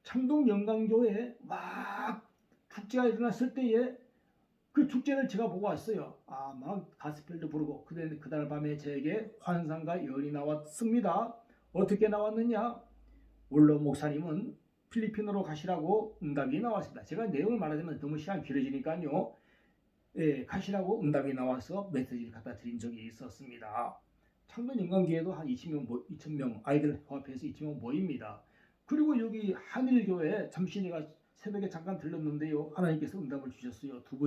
창동영광교회에 막 축제가 일어났을 때에 그 축제를 제가 보고 왔어요. 막 가스펠도 부르고 그날 밤에 저에게 환상과 예언이 나왔습니다. 어떻게 나왔느냐? 원로 목사님은 필리핀으로 가시라고 응답이 나왔습니다. 제가 내용을 말하자면 너무 시간이 길어지니까요. 가시라고 응답이 나와서 메시지를 갖다 드린 적이 있었습니다. 창변 영광교회도 한 2000명 아이들 화합해서 2000명 모입니다. 그리고 여기 한일교회 잠시 내가 새벽에 잠깐 들렀는데요. 하나님께서 응답을 주셨어요. 두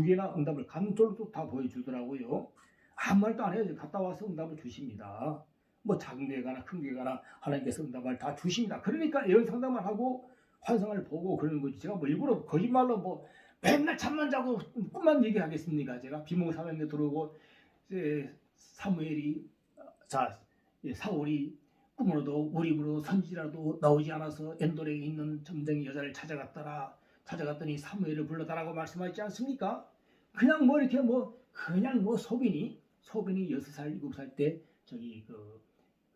개나 응답을 간절도 다 보여주더라고요. 아무 말도 안 해요. 갔다 와서 응답을 주십니다. 뭐 작은 게 가나 큰 게 가나 하나님께서 응답을 다 주십니다. 그러니까 예언 상담을 하고 환상을 보고 그러는 거지. 제가 뭐 일부러 거짓말로 뭐 맨날 잠만 자고 꿈만 얘기하겠습니까? 제가 비몽사명에 들어오고 사무엘이 사울이 꿈으로도 우리으로 선지라도 나오지 않아서 엔돌에 있는 점쟁이 여자를 찾아갔더니 사무엘을 불러다라고 말씀하지 않습니까? 그냥 뭐 이렇게 그냥 소빈이 6살 7살 때 저기 그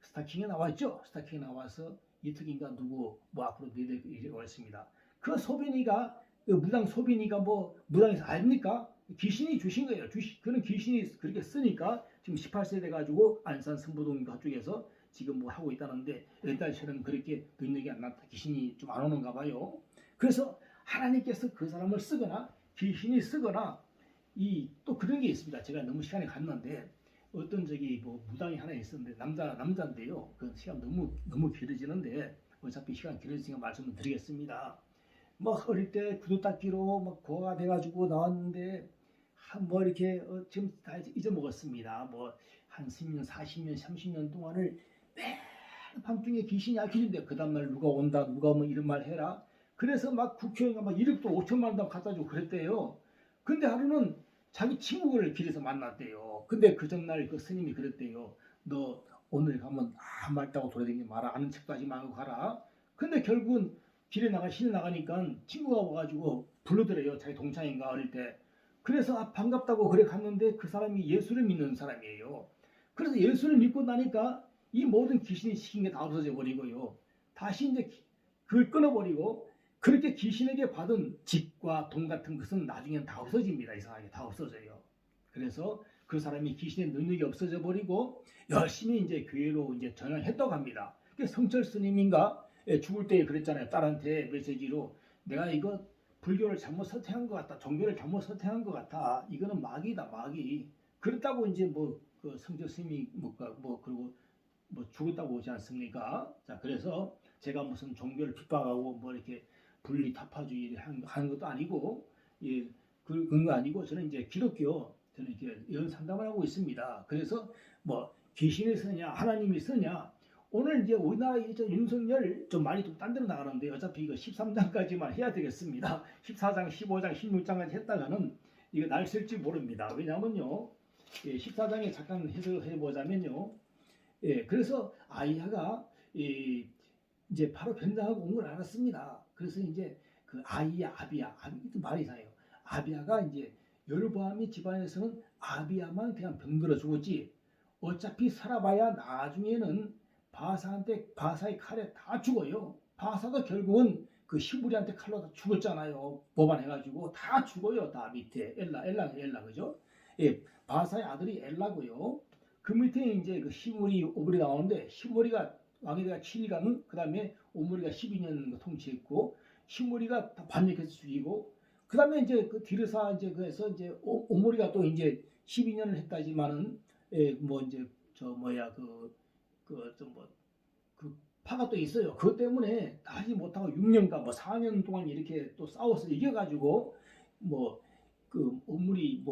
스타킹에 나왔죠. 스타킹에 나와서 이특인가 누구 앞으로 내려고 했습니다. 그 소빈이가 무당 소빈이가 무당에서 아닙니까? 귀신이 주신 거예요. 그런 귀신이 그렇게 쓰니까 지금 18세 돼가지고 안산 성부동 그쪽에서 지금 하고 있다는데 옛날처럼 그렇게 능력이 안 나타 귀신이 좀 안 오는가 봐요. 그래서 하나님께서 그 사람을 쓰거나 귀신이 쓰거나 또 그런 게 있습니다. 제가 너무 시간이 갔는데 어떤 무당이 하나 있었는데 남자인데요. 그 시간 너무 길어지는데 어차피 시간 길어지니까 말씀을 드리겠습니다. 어릴 때 구두 닦기로 고아가 돼가지고 나왔는데 이렇게 지금 다 잊어먹었습니다. 한 10년, 40년, 30년 동안을 매일 밤중에 귀신이 앓히는데 그 다음날 누가 온다, 누가 이런 말 해라. 그래서 국회의원가 1억도 5천만 원 갖다 주고 그랬대요. 근데 하루는 자기 친구를 길에서 만났대요. 근데 그 전날 그 스님이 그랬대요. 너 오늘 가면 아무 말 따고 돌아다니지 마라. 아는 척도 하지 말고 가라. 근데 결국은 시내 나가니까 친구가 와가지고 부르더래요. 자기 동창인가 어릴 때. 그래서 반갑다고 그래 갔는데 그 사람이 예수를 믿는 사람이에요. 그래서 예수를 믿고 나니까 이 모든 귀신이 시킨 게 다 없어져 버리고요. 다시 이제 그걸 끊어버리고 그렇게 귀신에게 받은 집과 돈 같은 것은 나중엔 다 없어집니다. 이상하게 다 없어져요. 그래서 그 사람이 귀신의 능력이 없어져 버리고 열심히 이제 교회로 이제 전향했다고 합니다. 성철 스님인가 죽을 때 그랬잖아요. 딸한테 메시지로 내가 이거 불교를 잘못 선택한 것 같다. 종교를 잘못 선택한 것 같아. 이거는 마귀다, 마귀. 그렇다고 이제 그 성철 스님이 그리고 죽었다고 오지 않습니까? 자, 그래서 제가 무슨 종교를 핍박하고 이렇게 분리 타파주의 하는 것도 아니고, 그런 거 아니고 저는 이제 기독교 저는 이렇게 예언 상담을 하고 있습니다. 그래서 귀신이 쓰냐, 하나님이 쓰냐. 오늘 이제 우리나라 윤석열 좀 많이 좀 딴 데로 나가는데 어차피 이거 13장까지만 해야 되겠습니다. 14장, 15장, 16장까지 했다가는 이거 날 쓸지 모릅니다. 왜냐면요, 14장에 잠깐 해석해 보자면요, 그래서 아이야가 이제 바로 변장하고 온 걸 알았습니다. 그래서 이제 그 아비야도 말이 이상해요. 아비야가 이제 여로보암이 집안에서는 아비야만 그냥 병들어 죽었지. 어차피 살아봐야 나중에는 바사의 칼에 다 죽어요. 바사도 결국은 그 시므리한테 칼로 다 죽었잖아요. 모반해가지고 다 죽어요. 다 밑에 엘라 그죠? 바사의 아들이 엘라고요. 그 밑에 이제 그 시므리 오므리 나오는데 시므리가 왕이 되가 7일간 그 다음에 오므리가 12년 통치했고 시므리가 반역해서 죽이고 그 다음에 이제 그 디르사 이제 그래서 이제 오므리가 또 이제 12년을 했다지만은 이제 그 파가 또 있어요. 그것 때문에 다 하지 못하고 6년간 4년 동안 이렇게 또 싸워서 이겨가지고 그 오므리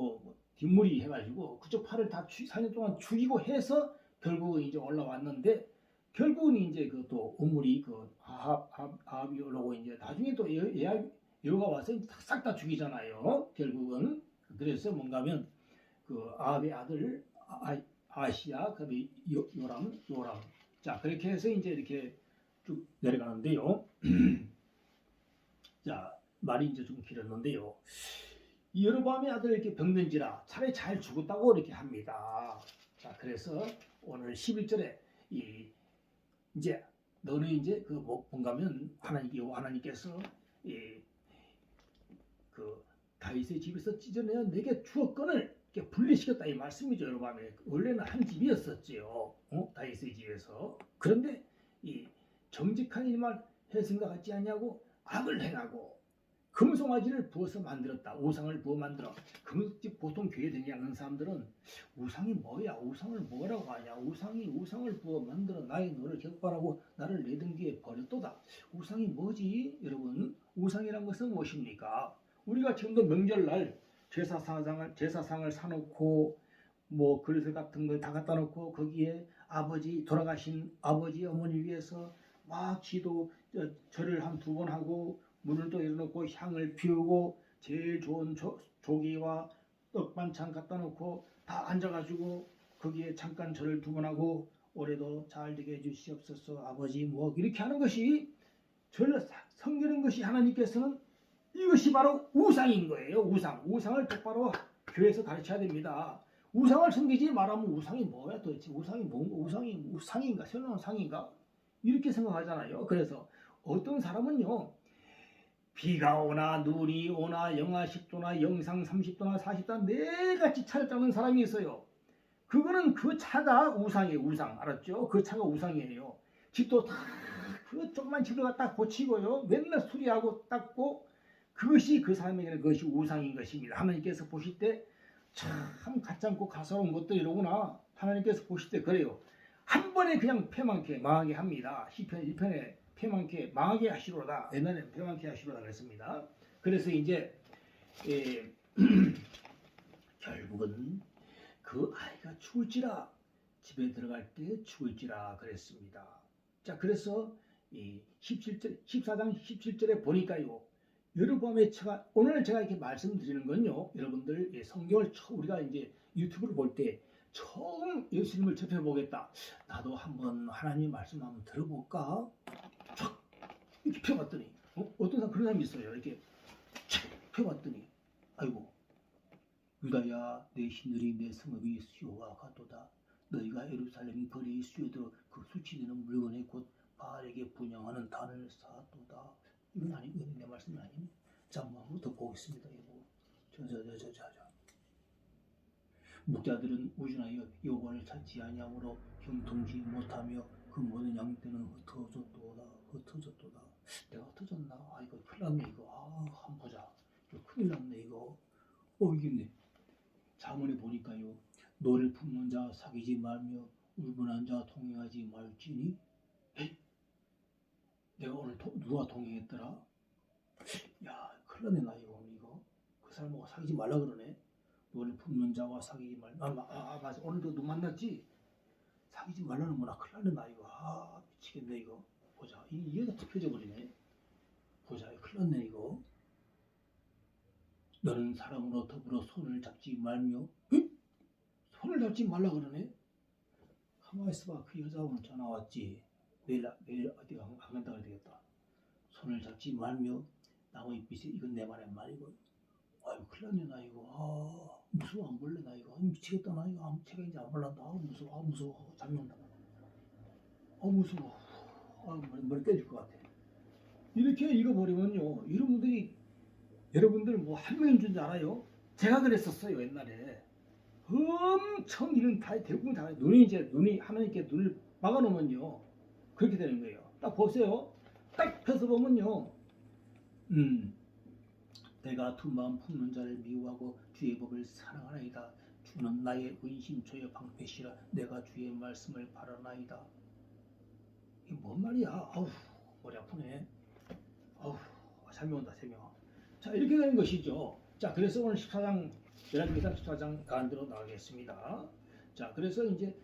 뒷물이 해가지고 그쪽 팔을 다 4년 동안 죽이고 해서 결국은 이제 올라왔는데 결국은 이제 그 또 오므리 그 아합이 올라오고 이제 나중에 또 여호가 와서 싹 다 죽이잖아요. 결국은 그래서 뭔가면 그 아합의 아들 아시야 그다음에 요람 자 그렇게 해서 이제 이렇게 쭉 내려가는데요. 자 말이 이제 좀 길었는데요. 여로보암의 아들 이렇게 병든지라 차라리 잘 죽었다고 이렇게 합니다. 자 그래서 오늘 11절에 이제 너는 이제 뭔가면 하나님께서 그 다윗의 집에서 찢어내어 내게 주었건을 이렇게 분리시켰다 이 말씀이죠. 여러분, 원래는 한 집이었었지요. 다윗의 집에서. 그런데 이 정직한 일만 해서인가 같지 않냐고 악을 행하고 금송아지를 부어서 만들었다. 우상을 부어 만들어. 보통 교회 다니는 사람들은 우상이 뭐야? 우상을 뭐라고 하냐? 우상을 부어 만들어 나의 너를 격발하고 나를 내 등기에 버렸도다. 우상이 뭐지? 여러분, 우상이란 것은 무엇입니까? 우리가 지금도 명절날 제사상을 사놓고 뭐 그릇 같은 걸 다 갖다 놓고 거기에 돌아가신 아버지 어머니 위해서 막 기도 절을 한 2번 하고 문을 또 열어놓고 향을 피우고 제일 좋은 조기와 떡 반찬 갖다 놓고 다 앉아가지고 거기에 잠깐 절을 2번 하고 올해도 잘 되게 해주시옵소서 아버지 뭐 이렇게 하는 것이 성결한 것이 하나님께서는 이것이 바로 우상인 거예요. 우상을 똑바로 교회에서 가르쳐야 됩니다. 우상을 섬기지 말하면 우상이 뭐야 도대체? 우상이 상인가? 새로운 상인가? 이렇게 생각하잖아요. 그래서 어떤 사람은요, 비가 오나 눈이 오나 영하 10도나 영상 30도나 40도나 매같이 차를 짜는 사람이 있어요. 그거는 그 차가 우상이에요. 우상. 알았죠? 그 차가 우상이에요. 집도 다 그 조그만 집을 갖다 고치고요. 맨날 수리하고 닦고 그것이 그 사람에게는 그것이 우상인 것입니다. 하나님께서 보실 때 참 가짜고 가사로운 것도 이러구나. 하나님께서 보실 때 그래요. 한 번에 그냥 패망케 망하게 합니다. 시편 1편에 패망케 망하게 하시로다. 옛날에 패망케 하시로다 그랬습니다. 그래서 이제 결국은 그 아이가 죽을지라 집에 들어갈 때 죽을지라 그랬습니다. 자, 그래서 이 14장 17절에 보니까요. 여러밤의 처가 오늘 제가 이렇게 말씀드리는 건요. 여러분들 성경을 우리가 이제 유튜브를 볼 때 처음 예수님을 접해보겠다. 나도 한번 하나님 말씀 한번 들어볼까? 촥 이렇게 펴봤더니 어떤 사람 그런 사람이 있어요. 이렇게 촥 펴봤더니 아이고 유다야 내 신들이 내 성읍이 수요와 같도다. 너희가 예루살렘 거리의 수요대로 그 수치되는 물건에 곧 바알에게 분양하는 단을 쌓았도다. 이건 내 말씀이 아니니? 자, 한번 더 보겠습니다. 목자들은 우준하여 여호와를 찾지 아니하므로 형통지 못하며 그 모든 양떼는 흩어졌도다. 내가 흩어졌나? 아 이거 큰일 났네 이거. 한번 보자. 이거 큰일 났네 이거. 이겠네. 자문에 보니까요. 너를 품는 자 사귀지 말며 울분한 자 동행하지 말지니. 내가 오늘 누가 동행했더라? 야 큰일 났네 나 이거. 그 사람하고 사귀지 말라 그러네. 너를 품는 자와 사귀지 말라. 맞아. 오늘도 누 만났지? 사귀지 말라는구나. 큰일 났네 나 이거. 미치겠네 이거. 보자. 이해가 탁 펴져버리네. 보자. 큰일 났네 이거. 너는 사람으로 더불어 손을 잡지 말며. 손을 잡지 말라 그러네. 가만히 있어봐. 그 여자 오늘 전화 왔지. 내일 어디 안 간다 그래야 되겠다. 손을 잡지 말며 나무잎빛에 이건 내 말의 말이고. 아이고 큰일 났네 나 이거. 무서워 안 볼래 나 이거. 미치겠다 나 이거. 제가 이제 안 볼란다. 무서워. 잠이 온다. 무서워. 머리 깨질 것 같아. 이렇게 읽어버리면요. 여러분들 뭐 한 명인 줄 알아요? 제가 그랬었어요 옛날에. 엄청 이런 대부분 다 눈이 하나님께 눈을 막아놓으면요 그렇게 되는 거예요. 딱 보세요. 딱 펴서 보면요. 내가 두 마음 품는 자를 미워하고 주의 법을 사랑하나이다. 주는 나의 은심초의 방패시라. 내가 주의 말씀을 바라나이다. 이게 뭔 말이야? 머리 아프네. 잠이 온다. 자 이렇게 되는 것이죠. 자 그래서 오늘 14장 열왕기상 14장 가운데로 나가겠습니다. 자 그래서 이제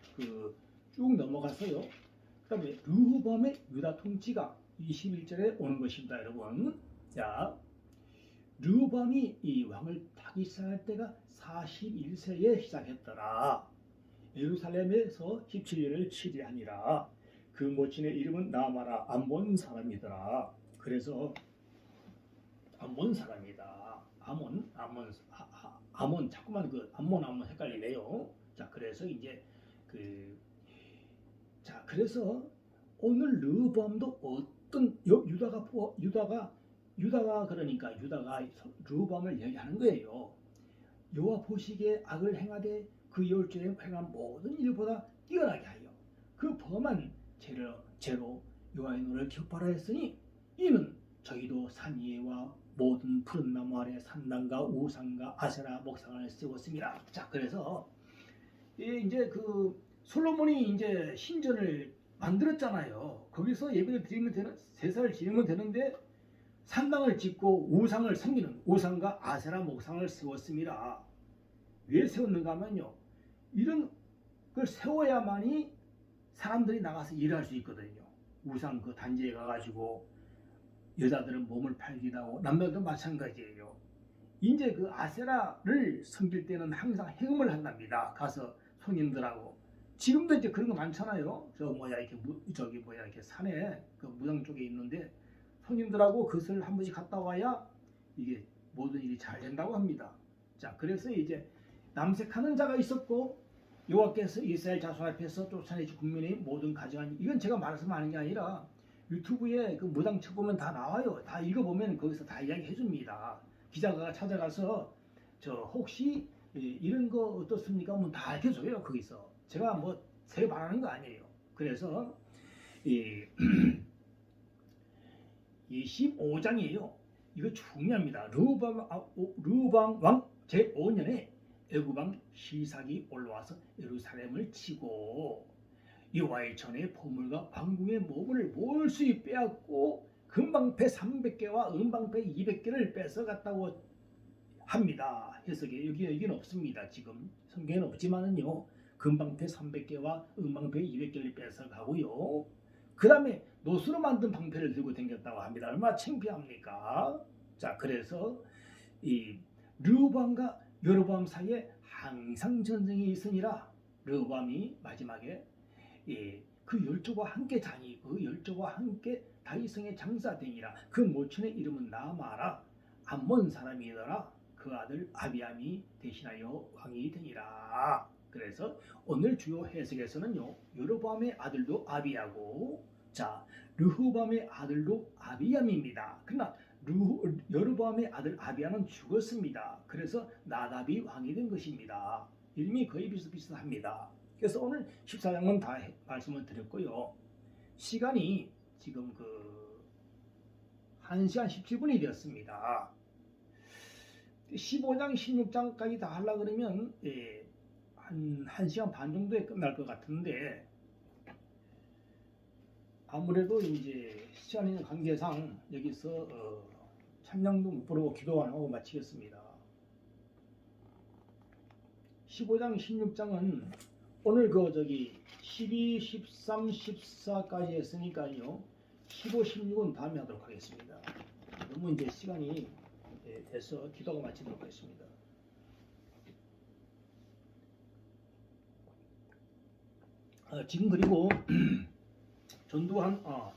쭉 넘어가서요. 그 다음에 르호보암의 유다 통치가 21절에 오는 것입니다. 여러분. 자 르호보암이 이 왕을 타기 시작할 때가 41세에 시작했더라. 예루살렘에서 17년을 치리하니라. 그 모친의 이름은 나마라 암몬 사람이더라. 그래서 암몬 사람이다. 암몬 자꾸만 암몬 헷갈리네요. 자 그래서 이제 그래서 오늘 르호보암도 어떤 유다가 유다가 그러니까 유다가 르호보암을 얘기하는 거예요. 여호와 보시기에 악을 행하되 그 열조에 행한 모든 일보다 뛰어나게 하여 그 범한 죄로 여호와의 눈을 격파라 했으니 이는 저희도 산 위에와 모든 푸른 나무 아래 산당과 우상과 아세라 목상을 세웠습니다. 자, 그래서 이제 그 솔로몬이 이제 신전을 만들었잖아요. 거기서 예배를 드리면 되는, 제사를 지내면 되는데 산당을 짓고 우상을 섬기는 우상과 아세라 목상을 세웠습니다. 왜 세웠는가 하면요, 이런 걸 세워야만이 사람들이 나가서 일할 수 있거든요. 우상 그 단지에 가가지고 여자들은 몸을 팔기도 하고 남자들도 마찬가지예요. 이제 그 아세라를 섬길 때는 항상 해금을 한답니다. 가서 손님들하고. 지금도 이제 그런 거 많잖아요. 이렇게 산에 그 무당 쪽에 있는데 손님들하고 그것을 한 번씩 갔다 와야 이게 모든 일이 잘 된다고 합니다. 자, 그래서 이제 남색하는 자가 있었고 여호와께서 이스라엘 자손 앞에서 쫓아내신 국민의 모든 가정한, 이건 제가 말해서 하는 게 아니라 유튜브에 그 무당 쳐보면 다 나와요. 다 읽어보면 거기서 다 이야기해 줍니다. 기자가 찾아가서 저 혹시 이런 거 어떻습니까? 하면 다 알려줘요. 거기서 제가 뭐 새 말하는 거 아니에요. 그래서 이 15장이에요. 이거 중요합니다. 르호보암 왕 제5년에 애굽왕 시삭이 올라와서 예루살렘을 치고 여호와의 전에 보물과 왕궁의 모분을 몰수히 빼앗고 금방패 300개와 은방패 200개를 뺏어갔다고 합니다. 해석에 여기는 없습니다. 지금 성경에는 없지만은요, 금방패 300개와 은방패 200개를 뺏어가고요. 그 다음에 노수로 만든 방패를 들고 다녔다고 합니다. 얼마나 창피합니까? 자, 그래서 이 르호보암과 여로보암 사이에 항상 전쟁이 있으니라. 르호보암이 마지막에 그 열조와 함께 다니고 그 열조와 함께 다윗성에 장사되니라. 그 모친의 이름은 나마라. 암몬 사람이더라. 그 아들 아비암이 대신하여 왕이 되니라. 그래서 오늘 주요 해석에서는요, 여로보암의 아들도 아비야고, 자, 르호보암의 아들도 아비암입니다. 그러나 여로보암의 아들 아비야는 죽었습니다. 그래서 나답이 왕이 된 것입니다. 이름이 거의 비슷비슷합니다. 그래서 오늘 14장은 다 말씀을 드렸고요. 시간이 지금 그 1시간 17분이 되었습니다. 15장, 16장까지 다 하려고 그러면 한 1시간 반 정도에 끝날 것 같은데, 아무래도 이제 시간 있는 관계상 여기서 찬양도 못 부르고 기도 안 하고 마치겠습니다. 15장, 16장은 오늘 12, 13, 14까지 했으니까요. 15, 16은 다음에 하도록 하겠습니다. 너무 이제 시간이 돼서 기도가 마치도록 하겠습니다. 지금 그리고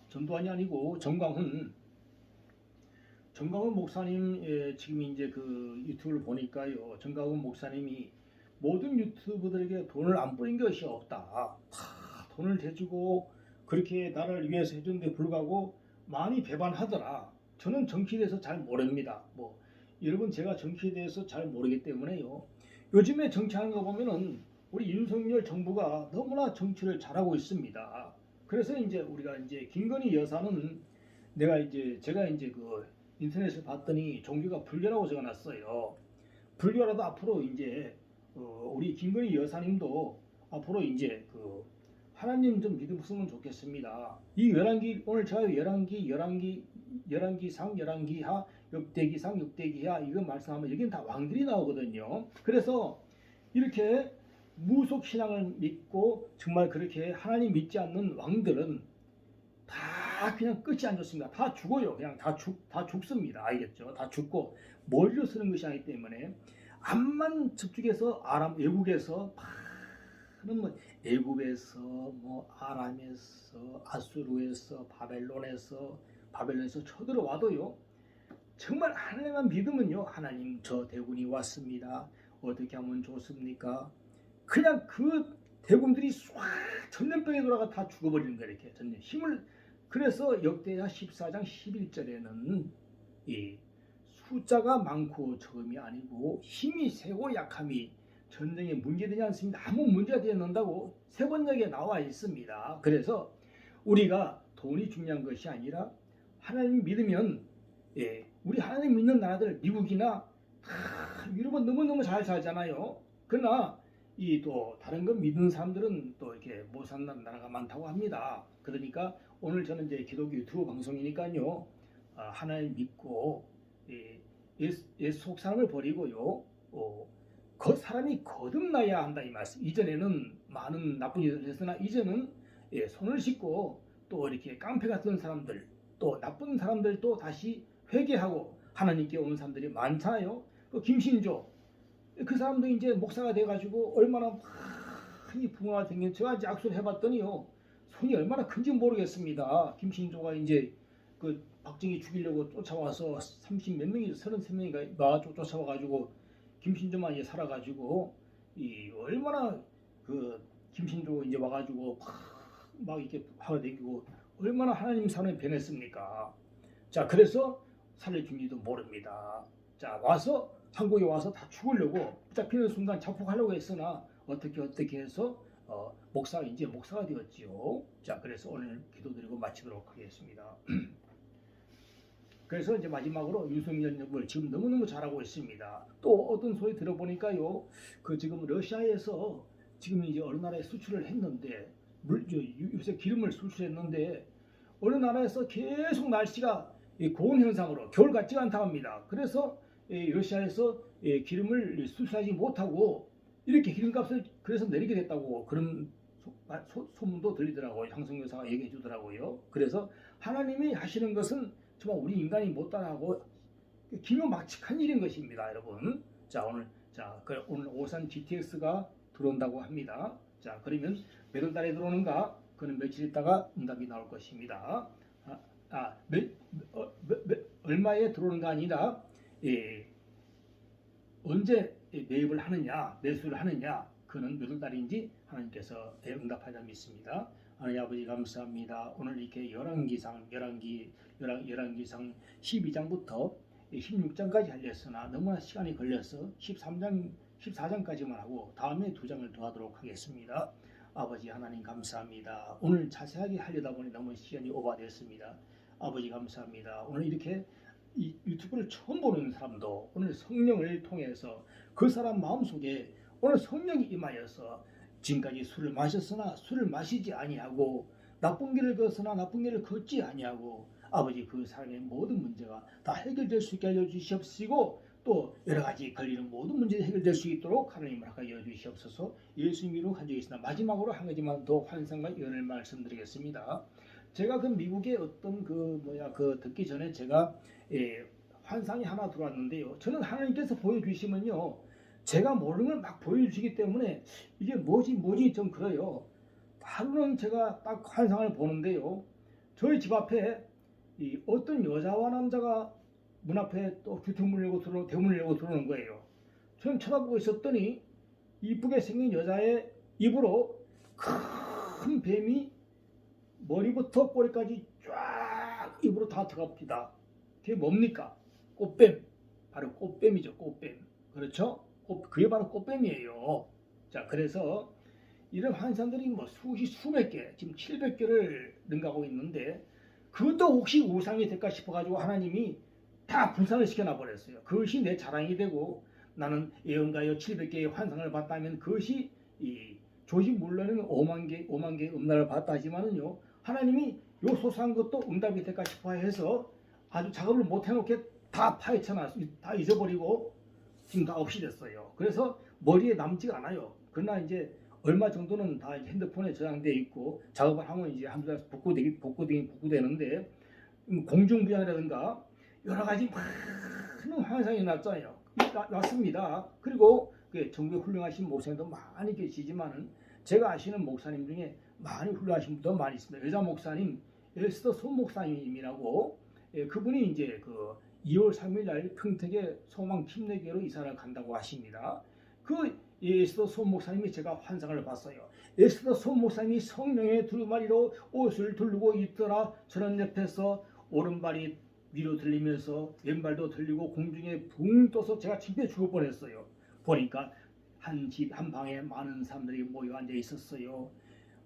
전두환이 아니고 정광훈 목사님, 지금 이제 그 유튜브를 보니까요, 정광훈 목사님이 모든 유튜브들에게 돈을 안 뿌린 것이 없다. 다 돈을 대주고 그렇게 나를 위해서 해주는데 불구하고 많이 배반하더라. 저는 정치에 대해서 잘 모릅니다. 여러분, 제가 정치에 대해서 잘 모르기 때문에요. 요즘에 정치하는 거 보면은 우리 윤석열 정부가 너무나 정치를 잘하고 있습니다. 그래서 이제 우리가 이제 김건희 여사는 제가 이제 그 인터넷을 봤더니 종교가 불교라고 적어놨어요. 불교라도 앞으로 이제 우리 김건희 여사님도 앞으로 이제 그 하나님 좀 믿으면 좋겠습니다. 이 열왕기, 오늘 제가 열왕기상, 열왕기하, 역대기상, 역대기하 이거 말씀하면 여기는 다 왕들이 나오거든요. 그래서 이렇게 무속 신앙을 믿고 정말 그렇게 하나님 믿지 않는 왕들은 다 그냥 끝이 안 좋습니다. 다 죽어요. 그냥 다 죽습니다. 알겠죠? 다 죽고 머리로 쓰는 것이 아니기 때문에 암만 저쪽에서 외국에서 많은 애굽에서 아람에서 아수르에서 바벨론에서 쳐들어와도요, 정말 하나님만 믿으면요, 하나님 저 대군이 왔습니다. 어떻게 하면 좋습니까? 그냥 그 대군들이 싹 전염병에 돌아가 다 죽어버리는 거예요. 이렇게 힘을. 그래서 역대하 14장 11절에는 이 숫자가 많고 적음이 아니고 힘이 세고 약함이 전쟁에 문제되지 않습니다. 아무 문제가 되지 않는다고 세번역에 나와 있습니다. 그래서 우리가 돈이 중요한 것이 아니라 하나님 믿으면 우리 하나님 믿는 나라들 미국이나 유럽은 너무너무 잘 살잖아요. 그러나 이 또 다른 거 믿는 사람들은 또 이렇게 못 사는 나라가 많다고 합니다. 그러니까 오늘 저는 이제 기독교 유튜브 방송이니까요. 하나님 믿고 옛 속 사람을 버리고요. 그 사람이 거듭나야 한다 이 말씀. 이전에는 많은 나쁜 일을 했으나 이제는 손을 씻고 또 이렇게 깡패 같은 사람들 또 나쁜 사람들도 다시 회개하고 하나님께 오는 사람들이 많잖아요. 그 김신조 그 사람도 이제 목사가 돼가지고 얼마나 많이 부흥화가 된게 제가 이제 악수를 해봤더니요 손이 얼마나 큰지 모르겠습니다. 김신조가 이제 그 박정희 죽이려고 쫓아와서 30 몇 명이 33명인가 나와서 쫓아와가지고 김신조만 이제 살아가지고 이 얼마나 그 김신조 이제 와가지고 막 이렇게 하고 다니고 얼마나 하나님 사람이 변했습니까? 자 그래서 살려준지도 모릅니다. 자 와서 한국에 와서 다 죽으려고 잡히는 순간 자폭하려고 했으나 어떻게 해서 목사가 되었지요. 자 그래서 오늘 기도드리고 마치도록 하겠습니다. 그래서 이제 마지막으로 윤석열 정부를 지금 너무너무 잘하고 있습니다. 또 어떤 소리 들어보니까요, 그 지금 러시아에서 지금 이제 어느 나라에 수출을 했는데 요새 기름을 수출했는데 어느 나라에서 계속 날씨가 고온 현상으로 겨울 같지가 않다고 합니다. 그래서 러시아에서 기름을 수출하지 못하고 이렇게 기름값을 그래서 내리게 됐다고 그런 소문도 들리더라고요. 장성 여사가 얘기해 주더라고요. 그래서 하나님이 하시는 것은 정말 우리 인간이 못 따라하고 기묘막측한 일인 것입니다, 여러분. 자 오늘 오산 GTX가 들어온다고 합니다. 자 그러면 몇 월 달에 들어오는가? 그는 며칠 있다가 응답이 나올 것입니다. 얼마에 들어오는가 아니라 언제 매입을 하느냐, 매수를 하느냐, 그는 몇 월 달인지 하나님께서 응답하자 믿습니다. 하나님 아버지 감사합니다. 오늘 이렇게 열왕기상 12장부터 16장까지 하렸으나 너무나 시간이 걸려서 14장까지만 하고 다음에 2장을 더 하도록 하겠습니다. 아버지 하나님 감사합니다. 오늘 자세하게 하려다 보니 너무 시간이 오버됐습니다. 아버지 감사합니다. 오늘 이렇게 이 유튜브를 처음 보는 사람도 오늘 성령을 통해서 그 사람 마음속에 오늘 성령이 임하여서 지금까지 술을 마셨으나 술을 마시지 아니하고 나쁜 길을 걷으나 나쁜 길을 걷지 아니하고 아버지 그 사람의 모든 문제가 다 해결될 수 있게 알려주시옵시고 또 여러 가지 걸리는 모든 문제가 해결될 수 있도록 하나님을 하여 주시옵소서. 예수님으로 가져있으나 마지막으로 한 가지만 더 환상과 예언을 말씀드리겠습니다. 제가 그 미국의 어떤 듣기 전에 제가 환상이 하나 들어왔는데요. 저는 하나님께서 보여주시면요. 제가 모르는 걸 막 보여주시기 때문에 이게 뭐지 좀 그래요. 하루는 제가 딱 환상을 보는데요. 저희 집 앞에 어떤 여자와 남자가 문 앞에 또 대문을 열고 들어오는 거예요. 저는 쳐다보고 있었더니 이쁘게 생긴 여자의 입으로 큰 뱀이 머리부터 꼬리까지 쫙 입으로 다 들어갑니다. 그게 뭡니까? 꽃뱀. 바로 꽃뱀이죠. 꽃뱀. 그렇죠? 그게 바로 꽃뱀이에요. 자, 그래서 이런 환상들이 수백 개, 지금 700개를 능가하고 있는데 그것도 혹시 우상이 될까 싶어가지고 하나님이 다 분산을 시켜놔 버렸어요. 그것이 내 자랑이 되고 나는 예언가요 700개의 환상을 봤다면 그것이 조직 물론은 5만 개 음란을 봤다 하지만은요 하나님이 요 소소한 것도 응답이 될까 싶어 해서 아주 작업을 못 해놓게 다 파헤쳐놔 다 잊어버리고 지금 다 없이 됐어요. 그래서 머리에 남지가 않아요. 그러나 이제 얼마 정도는 다 핸드폰에 저장되어 있고 작업을 하면 이제 한 달 복구되는데 공중부양이라든가 여러 가지 많은 환상이 났잖아요. 났습니다. 그리고 정말 훌륭하신 목사님도 많이 계시지만은 제가 아시는 목사님 중에 많이 훌륭하신 분도 많이 있습니다. 여자 목사님 에스더 손 목사님이라고 그분이 이제 2월 3일 날 평택의 소망 침례교로 이사를 간다고 하십니다. 그 에스더 손 목사님이 제가 환상을 봤어요. 에스더 손 목사님이 성령의 두루마리로 옷을 두르고 있더라. 저는 옆에서 오른발이 위로 들리면서 왼발도 들리고 공중에 붕 떠서 제가 침대에 죽을 뻔했어요. 보니까 한 집 한 방에 많은 사람들이 모여 앉아 있었어요.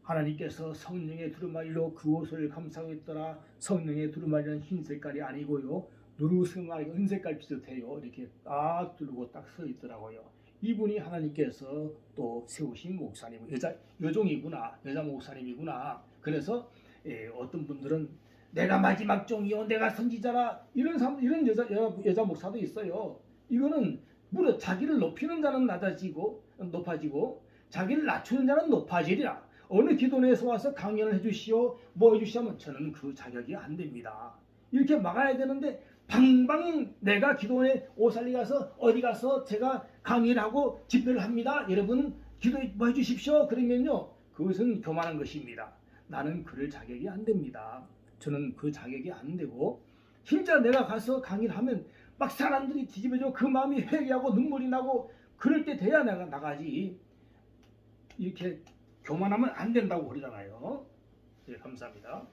하나님께서 성령의 두루마리로 그 옷을 감싸고 있더라. 성령의 두루마리는 흰 색깔이 아니고요, 누르스하게 은색깔 비슷해요. 이렇게 딱 두르고 딱 서 있더라고요. 이분이 하나님께서 또 세우신 목사님, 여종이구나, 여자 목사님이구나. 그래서 어떤 분들은 내가 마지막 종이요, 내가 선지자라, 이런 사람, 이런 여자 목사도 있어요. 이거는 무려 자기를 높이는 자는 높아지고 자기를 낮추는 자는 높아지리라. 어느 기도원에서 와서 강연을 해주시오, 뭐 해주시면 저는 그 자격이 안 됩니다. 이렇게 막아야 되는데 방방 내가 기도원에 오살리 가서 어디 가서 제가 강의를 하고 집회를 합니다. 여러분 기도해 뭐 해주십시오. 그러면요, 그것은 교만한 것입니다. 나는 그럴 자격이 안 됩니다. 저는 그 자격이 안 되고, 진짜 내가 가서 강의를 하면 막 사람들이 뒤집어져 그 마음이 회개하고 눈물이 나고 그럴 때 돼야 내가 나가지. 이렇게 교만하면 안 된다고 그러잖아요. 네, 감사합니다.